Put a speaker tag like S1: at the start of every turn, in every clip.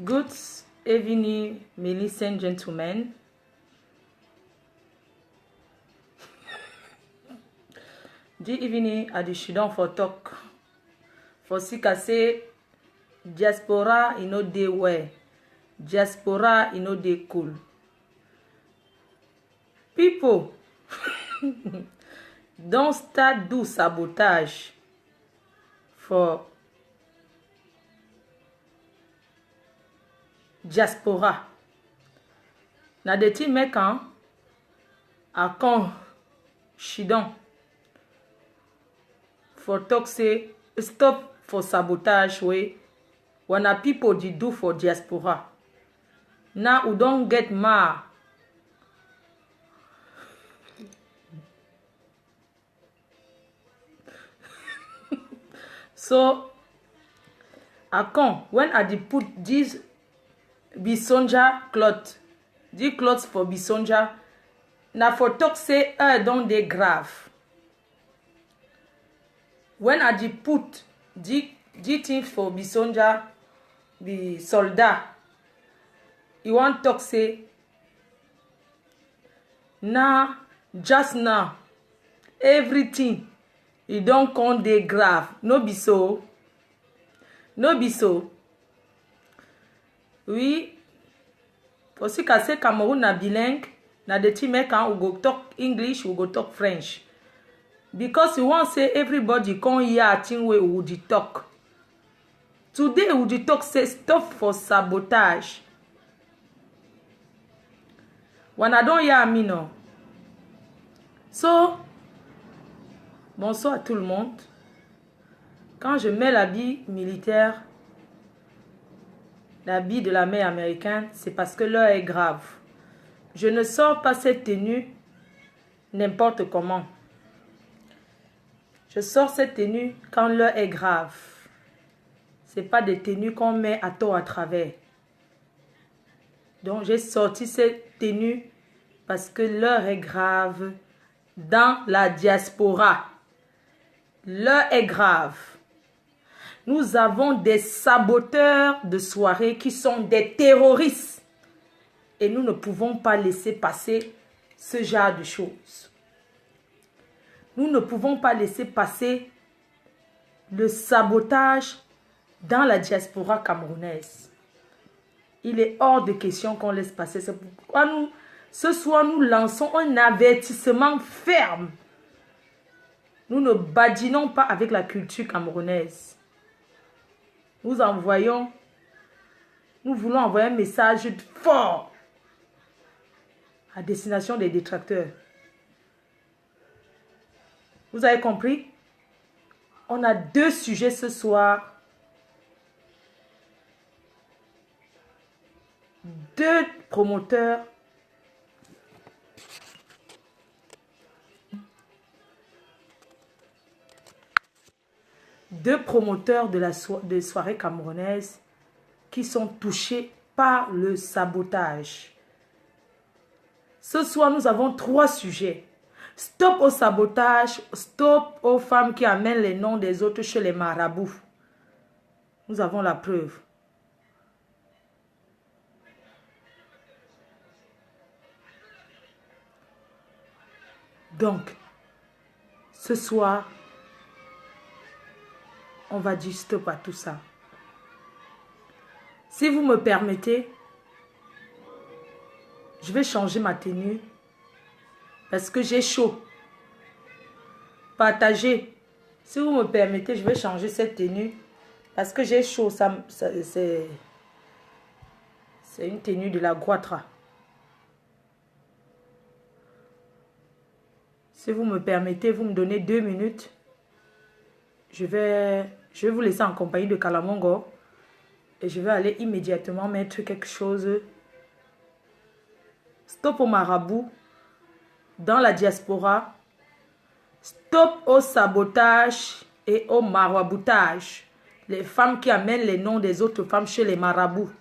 S1: Good evening, ladies and gentlemen. Good evening at the Shidon for talk. For Sika say, diaspora in no day where. Diaspora in no day cool. People, don't start do sabotage for diaspora. Na de ti mekan akon Shidon for talk say stop for sabotage way wana people did do for diaspora. Now we don't get mad. So akon when I did put this Bisonja cloth, the cloth for Bisonja, na for talk say don't they grave. When I did put the thing for Bisonja, the soldat, he want talk say now just now everything he don't come dey grave. No be so. No be so. Oui, for si ka say Cameroon na bilingue, na de ti mekan we go talk English, we go talk French. Because we want say everybody come hear a thing wey we would talk. Today we would talk say stop for sabotage. When I don't hear me no. So, bonsoir à tout le monde. Quand je mets l'habit militaire, l'habit de l'armée américaine, c'est parce que l'heure est grave. Je ne sors pas cette tenue n'importe comment. Je sors cette tenue quand l'heure est grave. Ce n'est pas des tenues qu'on met à tort à travers. Donc j'ai sorti cette tenue parce que l'heure est grave dans la diaspora. L'heure est grave. Nous avons des saboteurs de soirée qui sont des terroristes. Et nous ne pouvons pas laisser passer ce genre de choses. Nous ne pouvons pas laisser passer le sabotage dans la diaspora camerounaise. Il est hors de question qu'on laisse passer. C'est pourquoi ce soir, nous lançons un avertissement ferme. Nous ne badinons pas avec la culture camerounaise. Nous voulons envoyer un message fort à destination des détracteurs. Vous avez compris? On a deux sujets ce soir deux promoteurs de soirées camerounaises qui sont touchés par le sabotage. Ce soir, nous avons 3 sujets. Stop au sabotage, stop aux femmes qui amènent les noms des autres chez les marabouts. Nous avons la preuve. Donc, ce soir, on va dire stop à tout ça. Si vous me permettez, je vais changer ma tenue parce que j'ai chaud. Partagez. Si vous me permettez, je vais changer cette tenue parce que j'ai chaud. C'est une tenue de la Guatra. Si vous me permettez, vous me donnez 2 minutes. Je vais vous laisser en compagnie de Kalamongo. Et je vais aller immédiatement mettre quelque chose. Stop au marabout. Dans la diaspora. Stop au sabotage et au maraboutage. Les femmes qui amènent les noms des autres femmes chez les marabouts.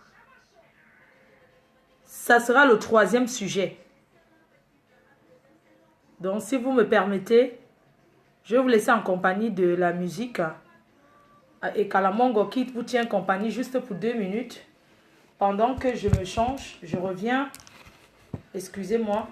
S1: Ça sera le 3e sujet. Donc, si vous me permettez, je vais vous laisser en compagnie de la musique. Et Kalamongo qui vous tient compagnie juste pour 2 minutes. Pendant que je me change, je reviens. Excusez-moi.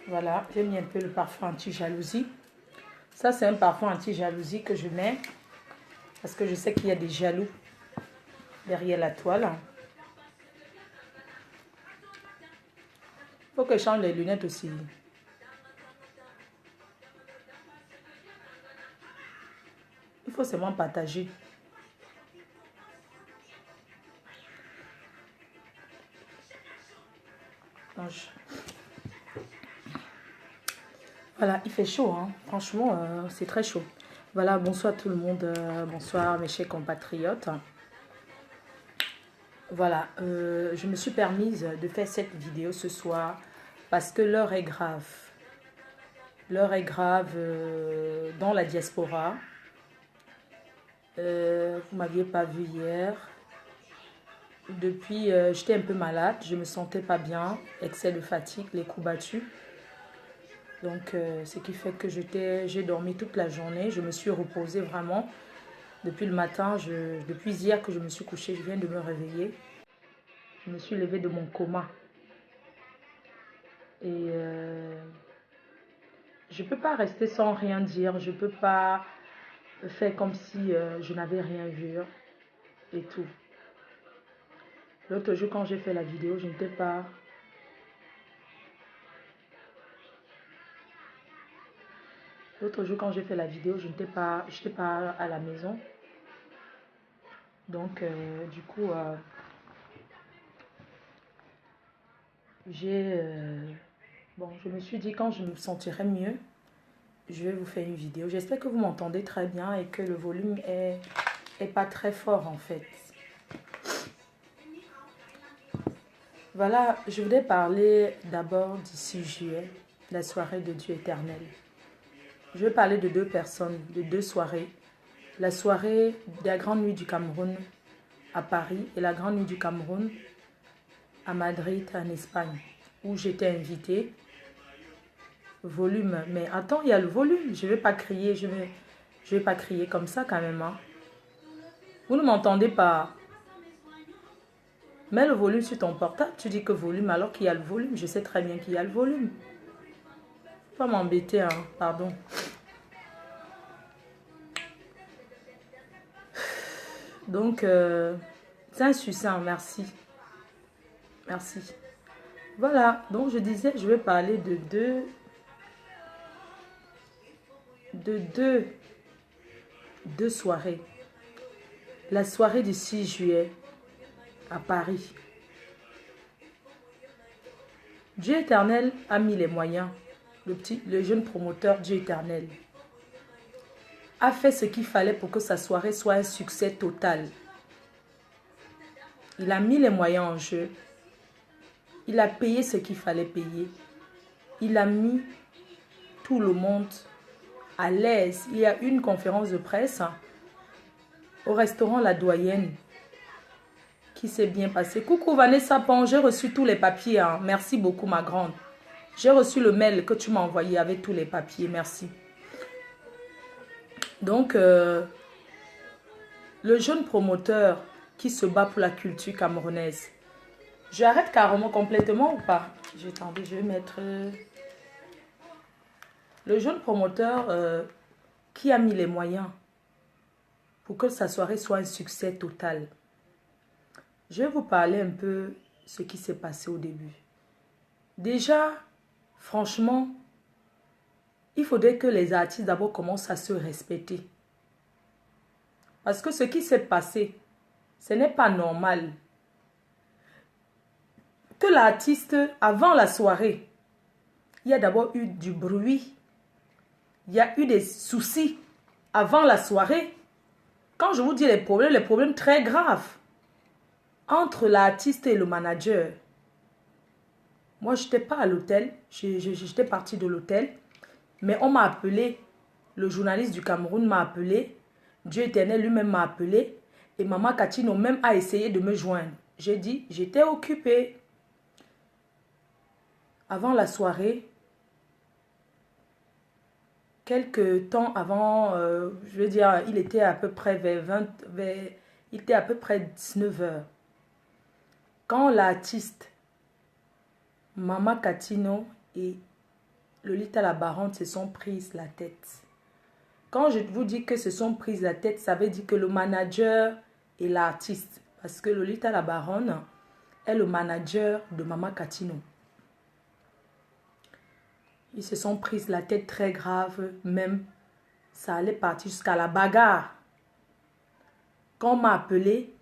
S1: Voilà, j'ai mis un peu le parfum anti-jalousie. Ça, c'est un parfum anti-jalousie que je mets parce que je sais qu'il y a des jaloux derrière la toile. Il faut que je change les lunettes aussi. Il faut seulement partager. Voilà, il fait chaud, hein. Franchement, c'est très chaud. Voilà, bonsoir tout le monde, bonsoir mes chers compatriotes. Voilà, je me suis permise de faire cette vidéo ce soir parce que l'heure est grave. L'heure est grave dans la diaspora. Vous ne m'aviez pas vu hier. Depuis, j'étais un peu malade, je me sentais pas bien, excès de fatigue, les coups battus. Donc, ce qui fait que j'ai dormi toute la journée, je me suis reposée vraiment. Depuis le matin, depuis hier que je me suis couchée, je viens de me réveiller. Je me suis levée de mon coma. Et je ne peux pas rester sans rien dire, je ne peux pas faire comme si je n'avais rien vu et tout. L'autre jour, quand j'ai fait la vidéo, je n'étais pas... L'autre jour, quand j'ai fait la vidéo, je n'étais pas à la maison. Donc, du coup, bon, je me suis dit, quand je me sentirai mieux, je vais vous faire une vidéo. J'espère que vous m'entendez très bien et que le volume est pas très fort, en fait. Voilà, je voulais parler d'abord du 6 juillet, la soirée de Dieu éternel. Je vais parler de deux personnes, de deux soirées. La soirée de la Grande Nuit du Cameroun à Paris et la Grande Nuit du Cameroun à Madrid, en Espagne, où j'étais invitée. Volume, mais attends, il y a le volume. Je ne vais pas crier, je vais pas crier comme ça quand même. Hein. Vous ne m'entendez pas? Mets le volume sur ton portable, tu dis que volume alors qu'il y a le volume. Je sais très bien qu'il y a le volume. Pas m'embêter, hein, pardon. Donc, c'est un succinct, merci. Merci. Voilà, donc je disais, je vais parler de deux soirées. La soirée du 6 juillet à Paris. Dieu éternel a mis les moyens. Le jeune promoteur Dieu éternel a fait ce qu'il fallait pour que sa soirée soit un succès total. Il a mis les moyens en jeu. Il a payé ce qu'il fallait payer. Il a mis tout le monde à l'aise. Il y a eu une conférence de presse au restaurant La Doyenne qui s'est bien passée. Coucou Vanessa Pon, j'ai reçu tous les papiers. Hein. Merci beaucoup ma grande. J'ai reçu le mail que tu m'as envoyé avec tous les papiers. Merci. Donc, le jeune promoteur qui se bat pour la culture camerounaise. J'arrête carrément complètement ou pas? Attendez, je vais mettre... Le jeune promoteur qui a mis les moyens pour que sa soirée soit un succès total. Je vais vous parler un peu de ce qui s'est passé au début. Déjà, franchement, il faudrait que les artistes d'abord commencent à se respecter. Parce que ce qui s'est passé, ce n'est pas normal. Que l'artiste, avant la soirée, il y a d'abord eu du bruit. Il y a eu des soucis avant la soirée. Quand je vous dis les problèmes très graves entre l'artiste et le manager. Moi, je n'étais pas à l'hôtel. J'étais partie de l'hôtel. Mais on m'a appelé. Le journaliste du Cameroun m'a appelé. Dieu éternel lui-même m'a appelé. Et Maman Katino même a essayé de me joindre. J'ai dit, j'étais occupée. Avant la soirée, quelques temps avant, je veux dire, il était à peu près il était à peu près 19 h. Quand l'artiste Maman Katino et Lolita la Baronne se sont prises la tête. Quand je vous dis que se sont prises la tête, ça veut dire que le manager et l'artiste, parce que Lolita la Baronne est le manager de Maman Katino. Ils se sont prises la tête très grave, même ça allait partir jusqu'à la bagarre. Quand on m'a appelé,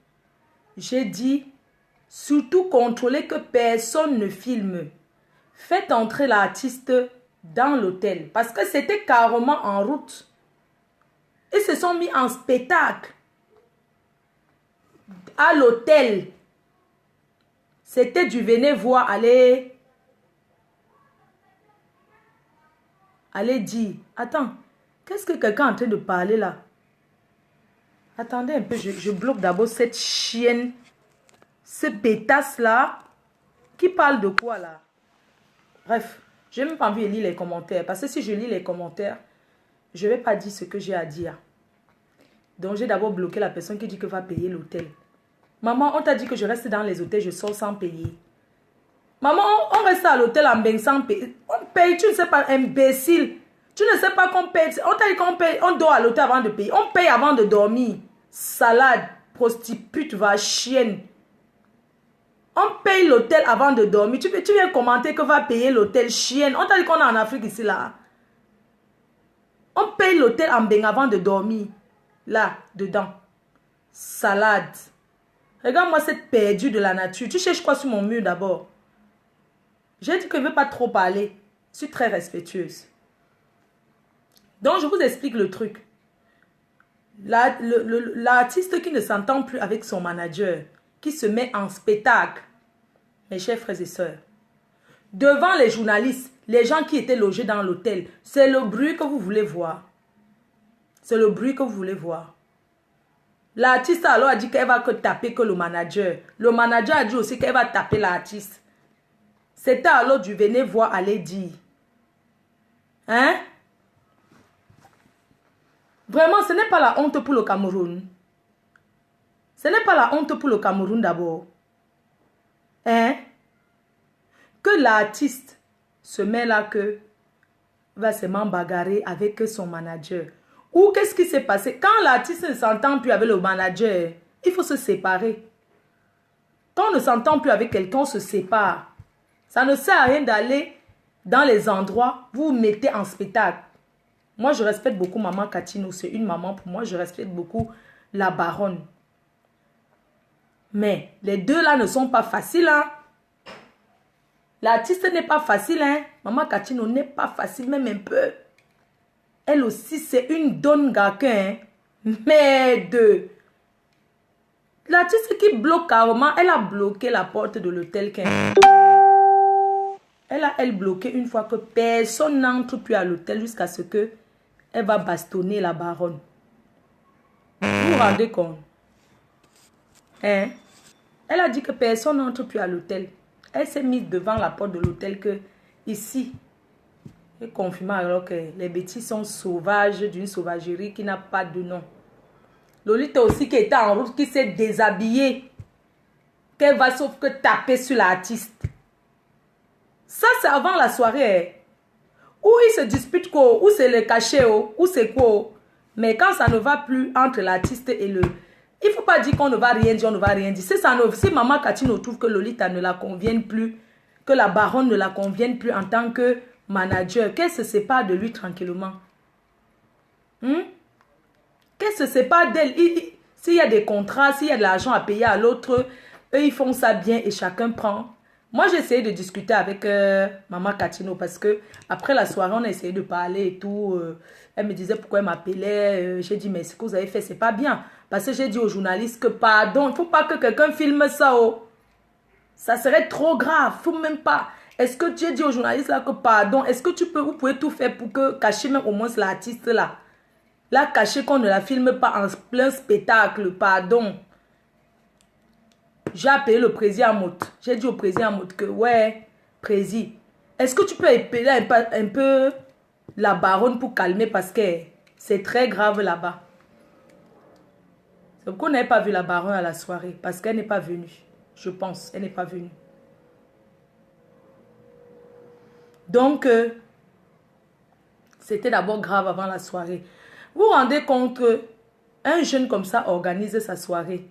S1: j'ai dit, surtout contrôlez que personne ne filme. Faites entrer l'artiste dans l'hôtel, parce que c'était carrément en route. Ils se sont mis en spectacle à l'hôtel. C'était du venez voir, allez dire. Attends, qu'est-ce que quelqu'un est en train de parler là? Attendez un peu, je bloque d'abord cette chienne, ce pétasse là. Qui parle de quoi là? Bref, je n'ai même pas envie de lire les commentaires. Parce que si je lis les commentaires, je ne vais pas dire ce que j'ai à dire. Donc j'ai d'abord bloqué la personne qui dit que va payer l'hôtel. Maman, on t'a dit que je reste dans les hôtels, je sors sans payer. Maman, on reste à l'hôtel en bain sans payer. On paye, tu ne sais pas, imbécile. Tu ne sais pas qu'on paye. On t'a dit qu'on paye, on dort à l'hôtel avant de payer. On paye avant de dormir. Salade, prostitute, va chienne. On paye l'hôtel avant de dormir. Tu viens commenter que va payer l'hôtel chienne. On t'a dit qu'on est en Afrique ici là. On paye l'hôtel en bain avant de dormir. Là, dedans. Salade. Regarde-moi cette perdue de la nature. Tu cherches quoi sur mon mur d'abord? J'ai dit que je ne veux pas trop parler. Je suis très respectueuse. Donc, je vous explique le truc. L'artiste qui ne s'entend plus avec son manager, qui se met en spectacle, mes chers frères et sœurs, devant les journalistes, les gens qui étaient logés dans l'hôtel, c'est le bruit que vous voulez voir. C'est le bruit que vous voulez voir. L'artiste alors a dit qu'elle va que taper que le manager. Le manager a dit aussi qu'elle va taper l'artiste. C'était alors du venez voir, aller dire. Hein? Vraiment, ce n'est pas la honte pour le Cameroun. Ce n'est pas la honte pour le Cameroun d'abord. Hein? Que l'artiste se met là que va se bagarrer avec son manager. Ou qu'est-ce qui s'est passé? Quand l'artiste ne s'entend plus avec le manager, il faut se séparer. Quand on ne s'entend plus avec quelqu'un, on se sépare. Ça ne sert à rien d'aller dans les endroits où vous mettez en spectacle. Moi, je respecte beaucoup Maman Katino. C'est une maman pour moi. Je respecte beaucoup la baronne. Mais les deux là ne sont pas faciles. Hein? L'artiste n'est pas facile. Hein? Maman Katino n'est pas facile, même un peu. Elle aussi, c'est une donne gaquin. Hein? Mais de... L'artiste qui bloque carrément, elle a bloqué la porte de l'hôtel. Elle bloqué une fois que personne n'entre plus à l'hôtel jusqu'à ce que elle va bastonner la baronne. Vous vous rendez compte? Hein? Elle a dit que personne n'entre plus à l'hôtel. Elle s'est mise devant la porte de l'hôtel que ici, et confirmant alors que les bêtises sont sauvages d'une sauvagerie qui n'a pas de nom. Lolita aussi qui était en route, qui s'est déshabillée, qu'elle va sauf que taper sur l'artiste. Ça, c'est avant la soirée. Où ils se disputent quoi, où c'est le cachet, où c'est quoi. Mais quand ça ne va plus entre l'artiste et le... Il ne faut pas dire qu'on ne va rien dire, on ne va rien dire. Si Maman Katino trouve que Lolita ne la convienne plus, que la baronne ne la convienne plus en tant que manager, qu'elle se sépare de lui tranquillement. Qu'elle se sépare d'elle. S'il y a des contrats, s'il y a de l'argent à payer à l'autre, eux, ils font ça bien et chacun prend. Moi, j'ai essayé de discuter avec Maman Katino parce que après la soirée, on a essayé de parler et tout. Elle me disait pourquoi elle m'appelait. J'ai dit, mais ce que vous avez fait, c'est pas bien. Parce que j'ai dit aux journalistes que pardon, il ne faut pas que quelqu'un filme ça. Oh. Ça serait trop grave. Il ne faut même pas. Est-ce que tu as dit aux journalistes là que pardon, est-ce que vous pouvez tout faire pour que cacher même au moins l'artiste là. Là, cacher qu'on ne la filme pas en plein spectacle, pardon. J'ai appelé le président Amout. J'ai dit au président Amout que, ouais, président, est-ce que tu peux appeler un peu la baronne pour calmer parce que c'est très grave là-bas. C'est pourquoi on n'avait pas vu la baronne à la soirée. Parce qu'elle n'est pas venue. Je pense, elle n'est pas venue. Donc, c'était d'abord grave avant la soirée. Vous vous rendez compte qu'un jeune comme ça organise sa soirée.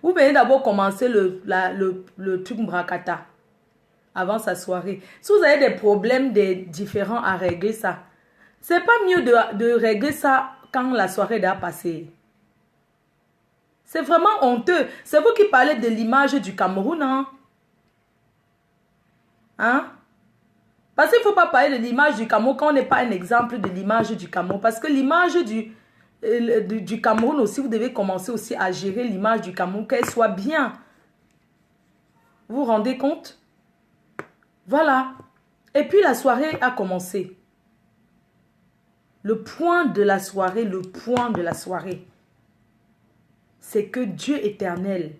S1: Vous venez d'abord commencer le truc Mbrakata avant sa soirée. Si vous avez des problèmes différents à régler ça, c'est pas mieux de régler ça quand la soirée est passée. C'est vraiment honteux. C'est vous qui parlez de l'image du Cameroun, hein? Hein? Parce qu'il ne faut pas parler de l'image du Cameroun quand on n'est pas un exemple de l'image du Cameroun. Parce que l'image du Cameroun aussi, vous devez commencer aussi à gérer l'image du Cameroun, qu'elle soit bien. Vous vous rendez compte? Voilà. Et puis la soirée a commencé. Le point de la soirée, c'est que Dieu éternel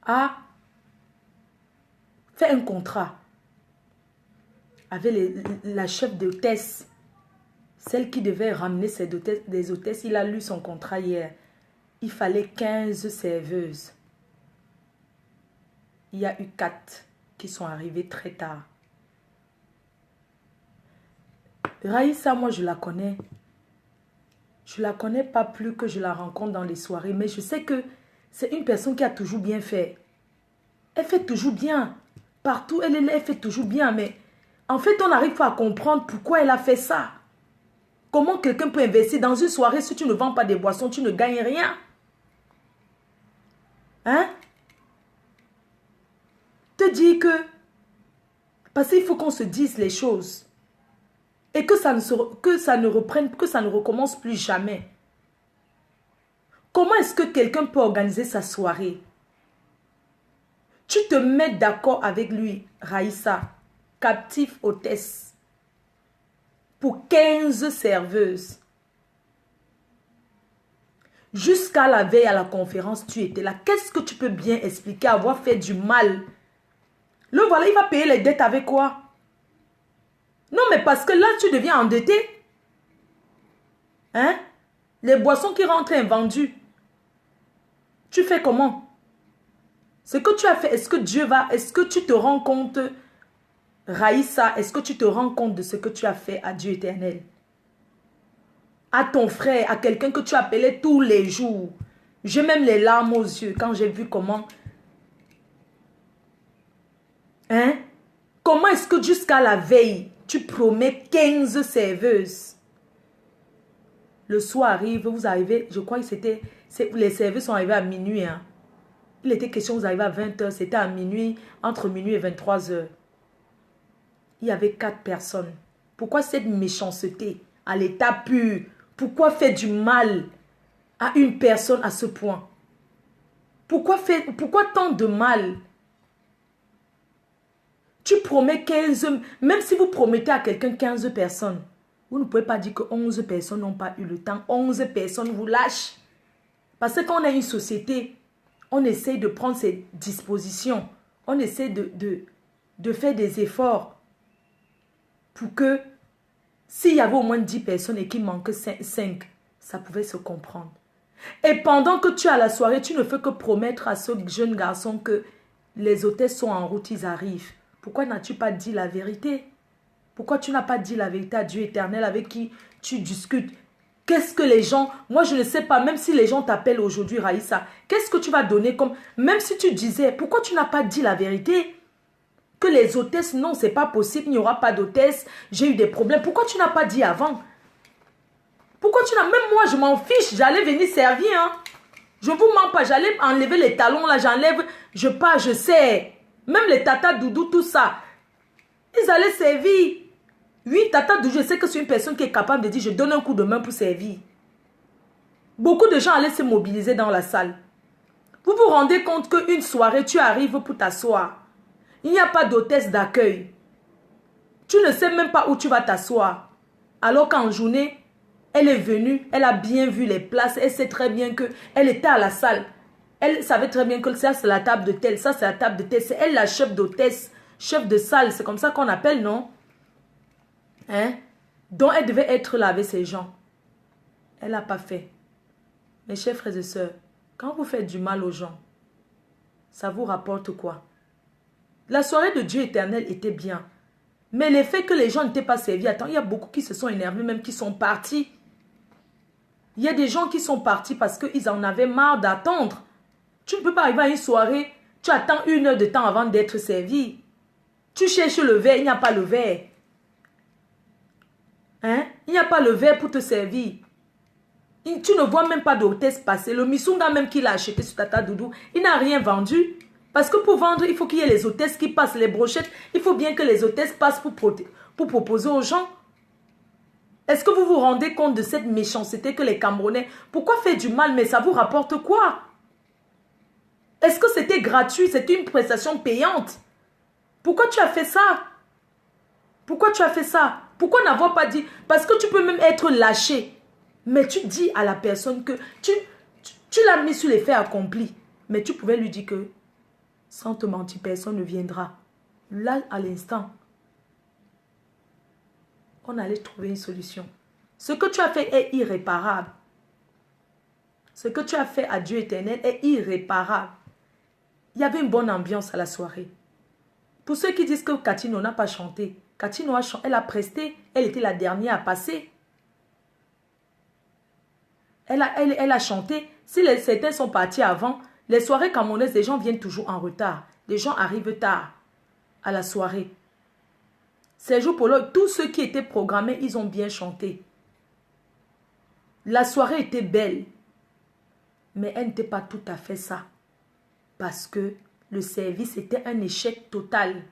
S1: a fait un contrat avec la chef d'hôtesse, celle qui devait ramener des hôtesses. Il a lu son contrat hier. Il fallait 15 serveuses. Il y a eu 4 qui sont arrivées très tard. Raïssa, moi je la connais. Je la connais pas plus que je la rencontre dans les soirées, mais je sais que c'est une personne qui a toujours bien fait. Elle fait toujours bien. Partout, elle fait toujours bien, mais en fait, on n'arrive pas à comprendre pourquoi elle a fait ça. Comment quelqu'un peut investir dans une soirée si tu ne vends pas des boissons, tu ne gagnes rien? Hein? Te dis que... Parce qu'il faut qu'on se dise les choses. Et que ça ne recommence plus jamais. Comment est-ce que quelqu'un peut organiser sa soirée? Tu te mets d'accord avec lui, Raïssa, captif hôtesse, pour 15 serveuses. Jusqu'à la veille à la conférence, tu étais là. Qu'est-ce que tu peux bien expliquer avoir fait du mal? Le voilà, il va payer les dettes avec quoi? Non, mais parce que là, tu deviens endetté. Hein? Les boissons qui rentrent invendues. Tu fais comment? Ce que tu as fait, est-ce que tu te rends compte, Raïssa, est-ce que tu te rends compte de ce que tu as fait à Dieu éternel? À ton frère, à quelqu'un que tu appelais tous les jours. J'ai même les larmes aux yeux quand j'ai vu comment... Hein? Comment est-ce que jusqu'à la veille, tu promets 15 serveuses? Le soir arrive, vous arrivez, je crois que c'était... Les serveuses sont arrivées à minuit. Hein. Il était question, vous arrivez à 20 h, c'était à minuit, entre minuit et 23 h. Il y avait 4 personnes. Pourquoi cette méchanceté à l'état pur? Pourquoi faire du mal à une personne à ce point? Pourquoi tant de mal? Tu promets 15, même si vous promettez à quelqu'un 15 personnes, vous ne pouvez pas dire que 11 personnes n'ont pas eu le temps. 11 personnes vous lâchent. Parce que quand on a une société, on essaie de prendre ses dispositions. On essaie de faire des efforts pour que s'il y avait au moins 10 personnes et qu'il manque 5, ça pouvait se comprendre. Et pendant que tu es à la soirée, tu ne fais que promettre à ce jeune garçon que les hôtesses sont en route, ils arrivent. Pourquoi n'as-tu pas dit la vérité? Pourquoi tu n'as pas dit la vérité à Dieu éternel avec qui tu discutes? Qu'est-ce que les gens... Moi, je ne sais pas, même si les gens t'appellent aujourd'hui, Raïssa, qu'est-ce que tu vas donner comme... Même si tu disais, pourquoi tu n'as pas dit la vérité? Que les hôtesses, non, c'est pas possible, il n'y aura pas d'hôtesse, j'ai eu des problèmes. Pourquoi tu n'as pas dit avant? Pourquoi tu n'as... Même moi, je m'en fiche, j'allais venir servir, hein. Je vous mens pas, j'allais enlever les talons, là, j'enlève, je pars, je sais. Même les tata doudou, tout ça. Ils allaient servir. Oui, tata doudou, je sais que c'est une personne qui est capable de dire, je donne un coup de main pour servir. Beaucoup de gens allaient se mobiliser dans la salle. Vous vous rendez compte qu'une soirée, tu arrives pour t'asseoir. Il n'y a pas d'hôtesse d'accueil. Tu ne sais même pas où tu vas t'asseoir. Alors qu'en journée, elle est venue, elle a bien vu les places, elle sait très bien qu'elle était à la salle. Elle savait très bien que ça c'est la table de telle, ça c'est la table de telle. C'est elle la chef d'hôtesse, chef de salle, c'est comme ça qu'on appelle, non? Hein? Donc elle devait être là avec ces gens. Elle n'a pas fait. Mes chers frères et sœurs, quand vous faites du mal aux gens, ça vous rapporte quoi? La soirée de Dieu éternel était bien. Mais le fait que les gens n'étaient pas servis, attends, il y a beaucoup qui se sont énervés, même qui sont partis. Il y a des gens qui sont partis parce qu'ils en avaient marre d'attendre. Tu ne peux pas arriver à une soirée, tu attends 1 heure de temps avant d'être servi. Tu cherches le verre, il n'y a pas le verre. Hein? Il n'y a pas le verre pour te servir. Tu ne vois même pas d'hôtesse passer. Le Missunga même qu'il a acheté sur Tata Doudou, il n'a rien vendu. Parce que pour vendre, il faut qu'il y ait les hôtesses qui passent, les brochettes. Il faut bien que les hôtesses passent pour proposer aux gens. Est-ce que vous vous rendez compte de cette méchanceté que les Camerounais... Pourquoi faire du mal, mais ça vous rapporte quoi? Est-ce que c'était gratuit? C'était une prestation payante? Pourquoi tu as fait ça? Pourquoi tu as fait ça? Pourquoi n'avoir pas dit? Parce que tu peux même être lâché. Mais tu dis à la personne que tu l'as mis sur les faits accomplis. Mais tu pouvais lui dire que sans te mentir, personne ne viendra. Là, à l'instant, on allait trouver une solution. Ce que tu as fait est irréparable. Ce que tu as fait à Dieu éternel est irréparable. Il y avait une bonne ambiance à la soirée. Pour ceux qui disent que Katino n'a pas chanté, Katino elle a presté, elle était la dernière à passer. Elle a chanté. Si certains sont partis avant, les soirées camerounaises, les gens viennent toujours en retard. Les gens arrivent tard à la soirée. Ces jours pour l'autre, tous ceux qui étaient programmés, ils ont bien chanté. La soirée était belle. Mais elle n'était pas tout à fait ça. Parce que le service était un échec total.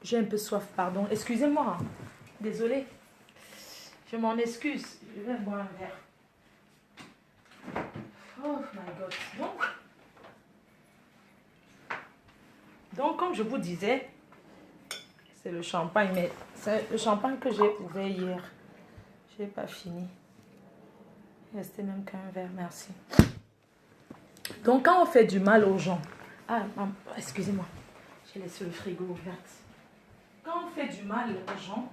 S1: J'ai un peu soif, pardon. Excusez-moi. Désolée. Je m'en excuse. Je vais boire un verre. Oh my God. Donc, comme je vous disais, c'est le champagne, mais c'est le champagne que j'ai ouvert hier. Je n'ai pas fini. Il restait même qu'un verre, merci. Donc, quand on fait du mal aux gens... Ah, excusez-moi. J'ai laissé le frigo ouvert. Quand on fait du mal aux gens,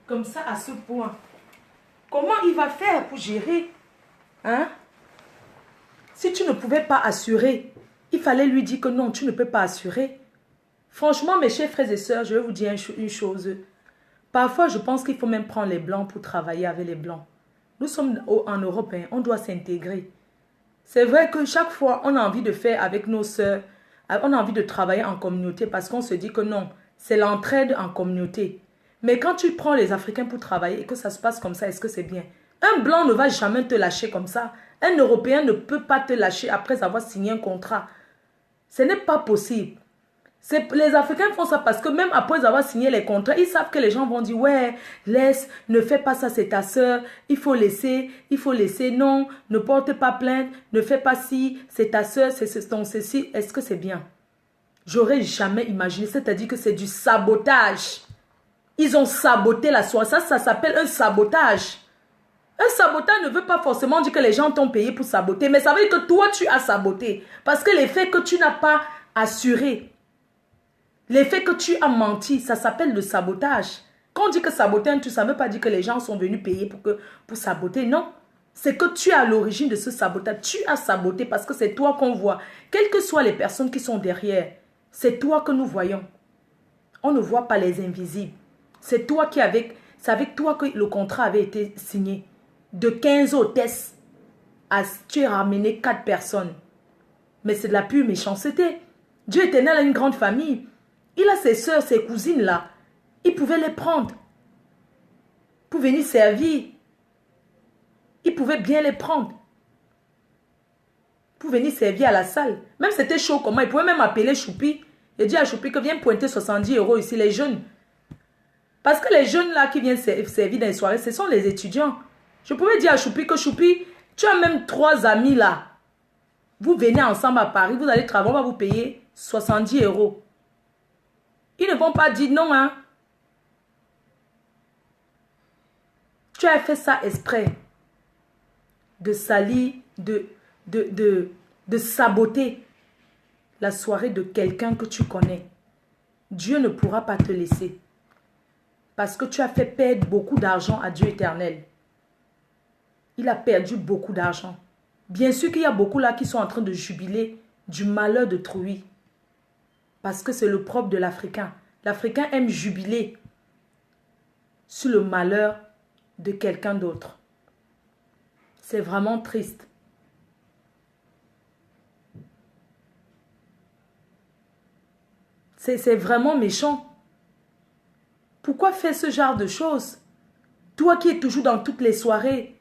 S1: comme ça, à ce point, comment il va faire pour gérer? Hein? Si tu ne pouvais pas assurer, il fallait lui dire que non, tu ne peux pas assurer. Franchement, mes chers frères et sœurs, je vais vous dire une chose. Parfois, je pense qu'il faut même prendre les blancs pour travailler avec les blancs. Nous sommes en Europe, hein, on doit s'intégrer. C'est vrai que chaque fois, on a envie de faire avec nos sœurs, on a envie de travailler en communauté parce qu'on se dit que non, c'est l'entraide en communauté. Mais quand tu prends les Africains pour travailler et que ça se passe comme ça, est-ce que c'est bien? Un blanc ne va jamais te lâcher comme ça. Un Européen ne peut pas te lâcher après avoir signé un contrat. Ce n'est pas possible. Les Africains font ça parce que même après avoir signé les contrats, ils savent que les gens vont dire, ouais, laisse, ne fais pas ça, c'est ta soeur, il faut laisser, non, ne porte pas plainte, ne fais pas ci, c'est ta soeur, c'est ton ceci. Est-ce que c'est bien? J'aurais jamais imaginé, c'est-à-dire que c'est du sabotage. Ils ont saboté la soirée, ça s'appelle un sabotage. Un sabotage ne veut pas forcément dire que les gens t'ont payé pour saboter, mais ça veut dire que toi, tu as saboté. Parce que l'effet que tu n'as pas assuré, l'effet que tu as menti, ça s'appelle le sabotage. Quand on dit que saboter un truc, ça ne veut pas dire que les gens sont venus payer pour saboter. Non. C'est que tu es à l'origine de ce sabotage. Tu as saboté parce que c'est toi qu'on voit. Quelles que soient les personnes qui sont derrière, c'est toi que nous voyons. On ne voit pas les invisibles. C'est toi qui c'est avec toi que le contrat avait été signé. De 15 hôtesses, tu as ramené 4 personnes. Mais c'est de la pure méchanceté. Dieu éternel a une grande famille. Il a ses soeurs, ses cousines là. Il pouvait les prendre pour venir servir. Il pouvait bien les prendre pour venir servir à la salle. Même c'était chaud comment. Il pouvait même appeler Choupi et dire à Choupi que viens pointer 70 € ici, les jeunes. Parce que les jeunes là qui viennent servir dans les soirées, ce sont les étudiants. Je pouvais dire à Choupi que Choupi, tu as même 3 amis là. Vous venez ensemble à Paris, vous allez travailler, on va vous payer 70 €. Ils ne vont pas dire non, hein. Tu as fait ça exprès de salir, de saboter la soirée de quelqu'un que tu connais. Dieu ne pourra pas te laisser. Parce que tu as fait perdre beaucoup d'argent à Dieu éternel. Il a perdu beaucoup d'argent. Bien sûr qu'il y a beaucoup là qui sont en train de jubiler du malheur d'autrui. Parce que c'est le propre de l'Africain. L'Africain aime jubiler sur le malheur de quelqu'un d'autre. C'est vraiment triste. C'est vraiment méchant. Pourquoi faire ce genre de choses? Toi qui es toujours dans toutes les soirées,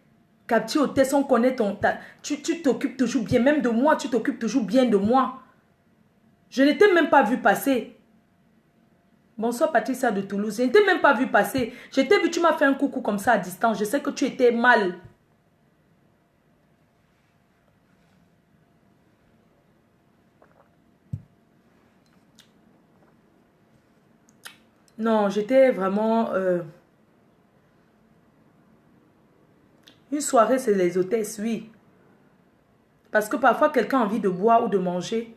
S1: Capti Hôtesse, on connaît tu t'occupes toujours bien, même de moi, tu t'occupes toujours bien de moi. Je ne t'ai même pas vu passer. Bonsoir Patricia de Toulouse. Je ne t'ai même pas vu passer. Je t'ai vu, tu m'as fait un coucou comme ça à distance. Je sais que tu étais mal. Non, j'étais vraiment... Une soirée, c'est les hôtesses, oui. Parce que parfois, quelqu'un a envie de boire ou de manger.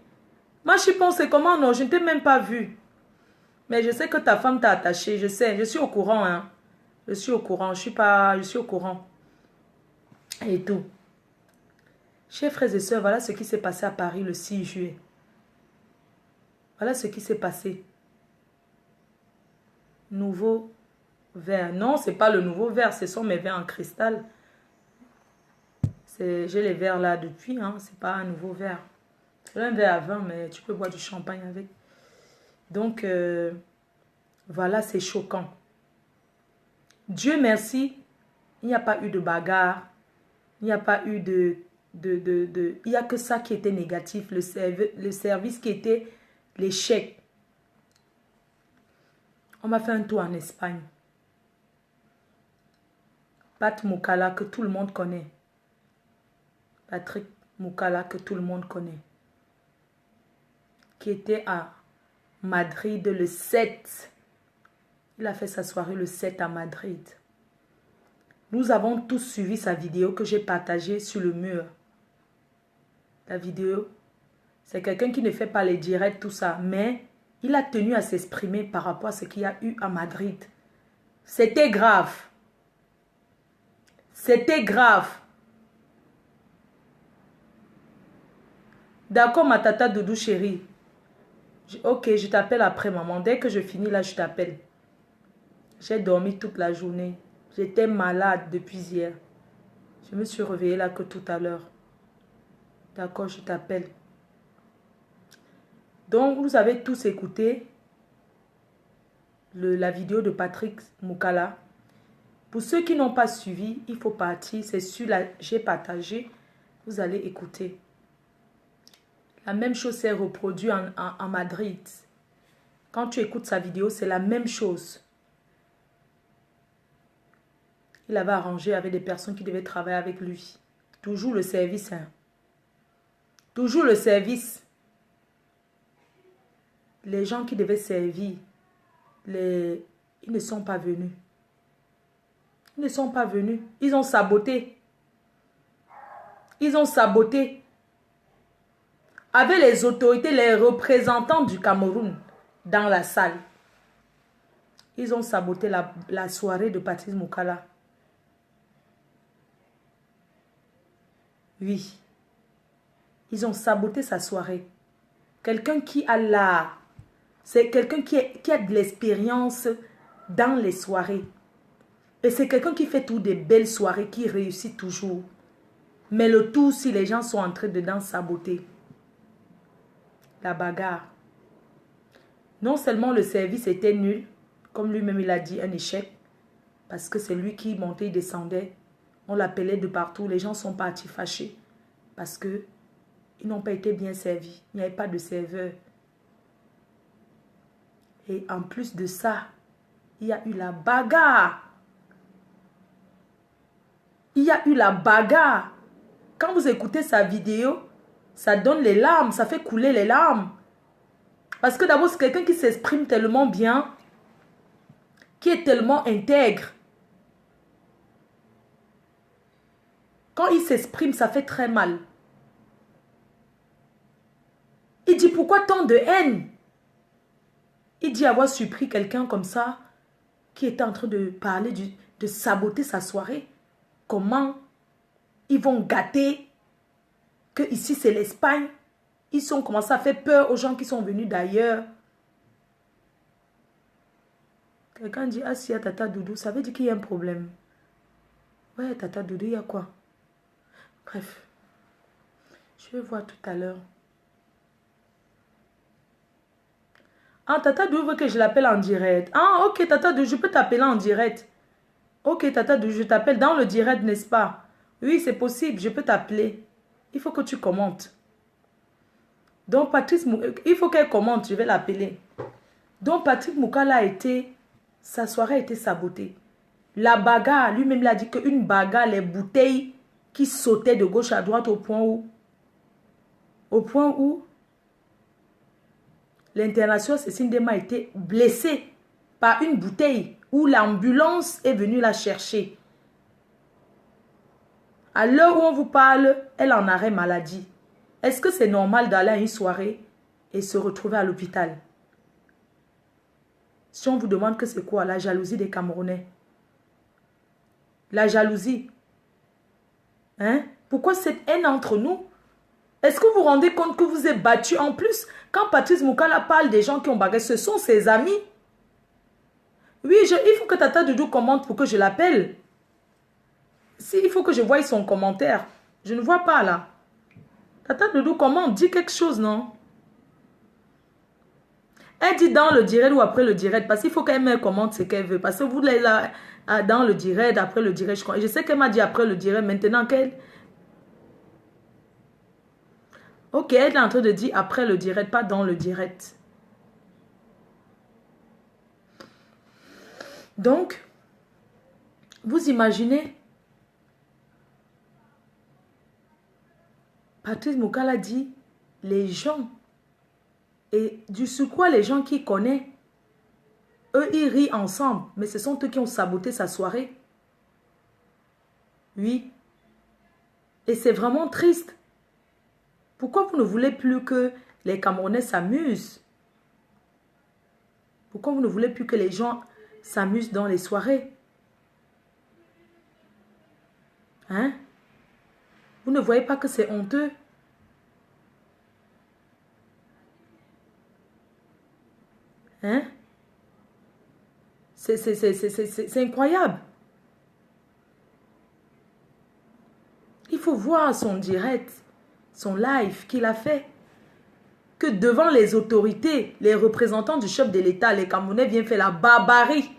S1: Moi, je pensais comment, non, je ne t'ai même pas vu. Mais je sais que ta femme t'a attaché, je sais, je suis au courant, hein. Je suis au courant, je suis au courant. Et tout. Chers frères et sœurs, voilà ce qui s'est passé à Paris le 6 juillet. Voilà ce qui s'est passé. Nouveau verre. Non, c'est pas le nouveau verre, ce sont mes verres en cristal. J'ai les verres là depuis, hein. C'est pas un nouveau verre. C'est un verre à vin, mais tu peux boire du champagne avec. Donc, voilà, c'est choquant. Dieu merci, il n'y a pas eu de bagarre. Il n'y a pas eu il n'y a que ça qui était négatif. Le service qui était l'échec. On m'a fait un tour en Espagne. Pat Moukala, que tout le monde connaît. Patrick Moukala, que tout le monde connaît. Qui était à Madrid le 7. Il a fait sa soirée le 7 à Madrid. Nous avons tous suivi sa vidéo que j'ai partagée sur le mur. La vidéo, c'est quelqu'un qui ne fait pas les directs, tout ça. Mais il a tenu à s'exprimer par rapport à ce qu'il y a eu à Madrid. C'était grave. C'était grave. D'accord, ma tata Doudou chérie. Ok, je t'appelle après, maman. Dès que je finis là, je t'appelle. J'ai dormi toute la journée. J'étais malade depuis hier. Je me suis réveillée là que tout à l'heure. D'accord, je t'appelle. Donc, vous avez tous écouté la vidéo de Patrick Moukala. Pour ceux qui n'ont pas suivi, il faut partir. C'est sur la... J'ai partagé. Vous allez écouter. La même chose s'est reproduite en Madrid. Quand tu écoutes sa vidéo, c'est la même chose. Il avait arrangé avec des personnes qui devaient travailler avec lui. Toujours le service. Hein. Toujours le service. Les gens qui devaient servir, ils ne sont pas venus. Ils ne sont pas venus. Ils ont saboté. Ils ont saboté. Avec les autorités, les représentants du Cameroun dans la salle. Ils ont saboté la soirée de Patrice Moukala. Oui. Ils ont saboté sa soirée. Quelqu'un qui a l'art. C'est quelqu'un qui a de l'expérience dans les soirées. Et c'est quelqu'un qui fait tout des belles soirées, qui réussit toujours. Mais le tout, si les gens sont entrés dedans, saboter. La bagarre. Non seulement le service était nul, comme lui-même il a dit, un échec. Parce que c'est lui qui montait, il descendait. On l'appelait de partout. Les gens sont partis fâchés. Parce que ils n'ont pas été bien servis. Il n'y avait pas de serveur. Et en plus de ça, il y a eu la bagarre. Il y a eu la bagarre. Quand vous écoutez sa vidéo, ça donne les larmes, ça fait couler les larmes. Parce que d'abord, c'est quelqu'un qui s'exprime tellement bien, qui est tellement intègre. Quand il s'exprime, ça fait très mal. Il dit pourquoi tant de haine? Il dit avoir surpris quelqu'un comme ça, qui était en train de parler, de saboter sa soirée. Comment ils vont gâter que ici c'est l'Espagne. Ils ont commencé à faire peur aux gens qui sont venus d'ailleurs. Quelqu'un dit, ah si, Tata Doudou, ça veut dire qu'il y a un problème. Ouais, Tata Doudou, il y a quoi? Bref, je vais voir tout à l'heure. Ah, Tata Doudou veut que je l'appelle en direct. Ah, ok, Tata Doudou, je peux t'appeler en direct. Ok, Tata Doudou, je t'appelle dans le direct, n'est-ce pas? Oui, c'est possible, je peux t'appeler. Il faut que tu commentes. Donc, Patrice, il faut qu'elle commente, je vais l'appeler. Donc, Patrick Moukala a été, sa soirée a été sabotée. La bagarre, lui-même, il a dit qu'une bagarre, les bouteilles qui sautaient de gauche à droite au point où l'international Cécile Dema a été blessée. par une bouteille où l'ambulance est venue la chercher. À l'heure où on vous parle, elle en arrêt maladie. Est-ce que c'est normal d'aller à une soirée et se retrouver à l'hôpital? Si on vous demande que c'est quoi? La jalousie des Camerounais. La jalousie. Hein? Pourquoi cette haine entre nous? Est-ce que vous vous rendez compte que vous êtes battus en plus? Quand Patrice Moukala parle des gens qui ont bagarré, ce sont ses amis. Oui, il faut que Tata Doudou commente pour que je l'appelle. Si, il faut que je voie son commentaire. Je ne vois pas là. Tata Doudou commente, dis quelque chose, non? Elle dit dans le direct ou après le direct, parce qu'il faut qu'elle me commente ce qu'elle veut. Parce que vous, là, dans le direct, après le direct, je sais qu'elle m'a dit après le direct, maintenant qu'elle... Ok, elle est en train de dire après le direct, pas dans le direct. Donc, vous imaginez, Patrice Moukala dit, les gens, et du surcroît, les gens qui connaissent, eux, ils rient ensemble, mais ce sont eux qui ont saboté sa soirée. Oui. Et c'est vraiment triste. Pourquoi vous ne voulez plus que les Camerounais s'amusent? Pourquoi vous ne voulez plus que les gens s'amusent dans les soirées? Hein? Vous ne voyez pas que c'est honteux? Hein? C'est incroyable. Il faut voir son direct, son live qu'il a fait. Que devant les autorités, les représentants du chef de l'État, les Camerounais viennent faire la barbarie.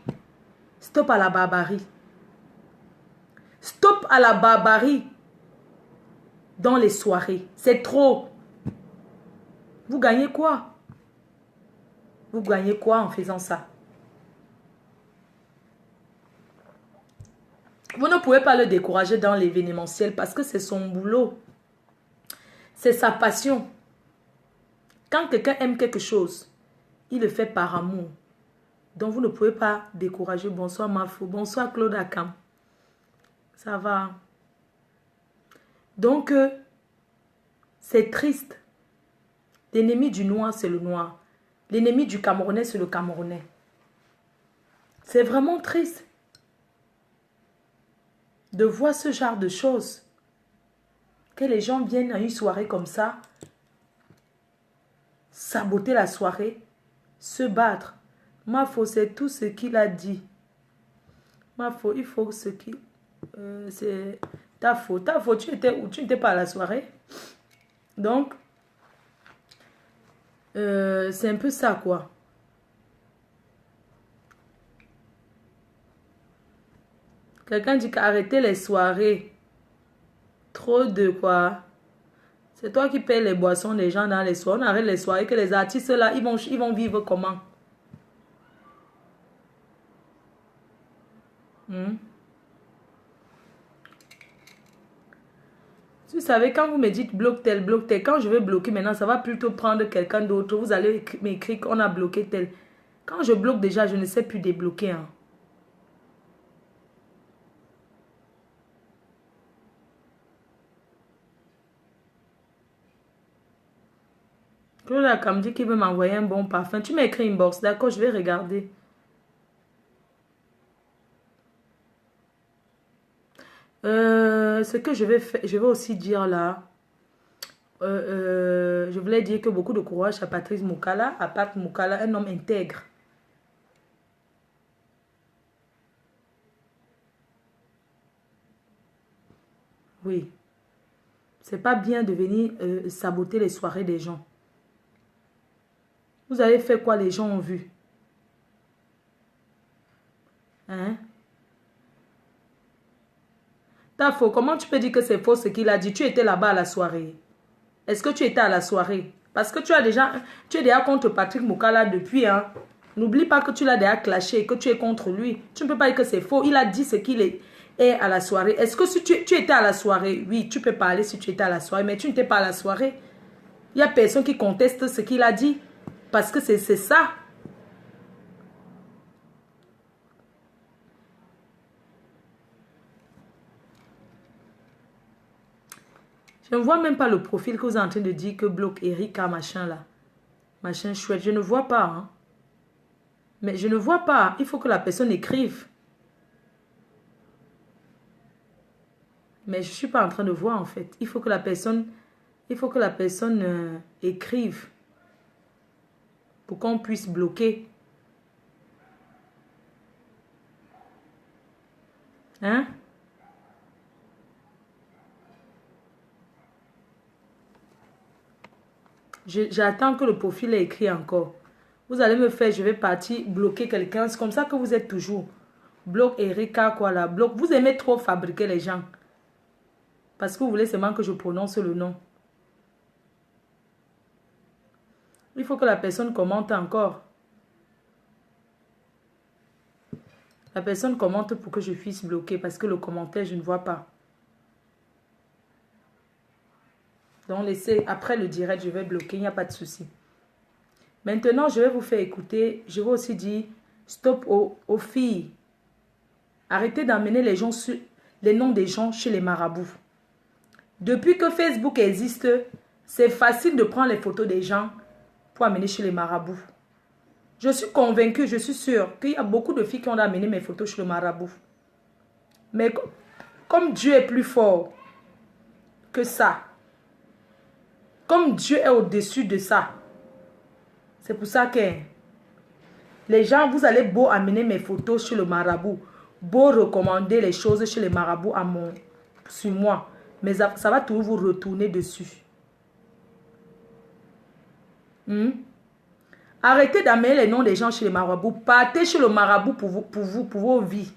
S1: Stop à la barbarie. Stop à la barbarie dans les soirées. C'est trop. Vous gagnez quoi? Vous gagnez quoi en faisant ça? Vous ne pouvez pas le décourager dans l'événementiel parce que c'est son boulot. C'est sa passion. Quand quelqu'un aime quelque chose, il le fait par amour. Donc vous ne pouvez pas décourager. Bonsoir Mafou. Bonsoir Claude Akam. Ça va. Donc, c'est triste. L'ennemi du noir, c'est le noir. L'ennemi du Camerounais, c'est le Camerounais. C'est vraiment triste de voir ce genre de choses. Que les gens viennent à une soirée comme ça, saboter la soirée, se battre. Mafo, c'est tout ce qu'il a dit. Mafo, il faut ce qui... c'est ta faute. Ta faute, tu étais où? Tu n'étais pas à la soirée. Donc, c'est un peu ça, quoi. Quelqu'un dit qu'arrêter les soirées. Trop de quoi? C'est toi qui payes les boissons des gens dans les soirées. On arrête les soirées que les artistes là, ils vont vivre comment? Vous savez, quand vous me dites bloque tel, quand je vais bloquer maintenant, ça va plutôt prendre quelqu'un d'autre. Vous allez m'écrire qu'on a bloqué tel. Quand je bloque déjà, je ne sais plus débloquer. Hein. Claude Akam dit qu'il veut m'envoyer un bon parfum. Tu m'écris inbox, d'accord, je vais regarder. Ce que je vais faire, je vais aussi dire là. Je voulais dire que beaucoup de courage à Patrice Moukala, à Pat Moukala, un homme intègre. Oui. C'est pas bien de venir saboter les soirées des gens. Vous avez fait quoi les gens ont vu? Hein? T'as faux. Comment tu peux dire que c'est faux ce qu'il a dit? Tu étais là-bas à la soirée. Est-ce que tu étais à la soirée? Parce que tu es déjà contre Patrick Moukala depuis. Hein? N'oublie pas que tu l'as déjà clashé et que tu es contre lui. Tu ne peux pas dire que c'est faux. Il a dit ce qu'il est à la soirée. Est-ce que si tu étais à la soirée? Oui, tu peux parler si tu étais à la soirée, mais tu n'étais pas à la soirée. Il n'y a personne qui conteste ce qu'il a dit. Parce que c'est ça. Je ne vois même pas le profil que vous êtes en train de dire que bloque Erika, machin là. Machin chouette. Je ne vois pas. Hein. Mais je ne vois pas. Il faut que la personne écrive. Mais je ne suis pas en train de voir en fait. Il faut que la personne écrive pour qu'on puisse bloquer. Hein? J'attends que le profil ait écrit encore. Vous allez me faire, je vais partir bloquer quelqu'un. C'est comme ça que vous êtes toujours. Bloque Erika, quoi là. Bloque. Vous aimez trop fabriquer les gens. Parce que vous voulez seulement que je prononce le nom. Il faut que la personne commente encore. La personne commente pour que je puisse bloquer. Parce que le commentaire, je ne vois pas. Donc, laissez, après le direct, je vais bloquer. Il n'y a pas de souci. Maintenant, je vais vous faire écouter. Je vais aussi dire stop aux filles. Arrêtez d'amener les gens sur les noms des gens chez les marabouts. Depuis que Facebook existe, c'est facile de prendre les photos des gens pour amener chez les marabouts. Je suis convaincue, je suis sûre qu'il y a beaucoup de filles qui ont amené mes photos chez le marabout. Mais comme Dieu est plus fort que ça, comme Dieu est au-dessus de ça, c'est pour ça que les gens, vous allez beau amener mes photos chez le marabout, beau recommander les choses chez les marabouts sur moi, mais ça va toujours vous retourner dessus. Arrêtez d'amener les noms des gens chez les marabouts. Partez chez le marabout pour vos vies.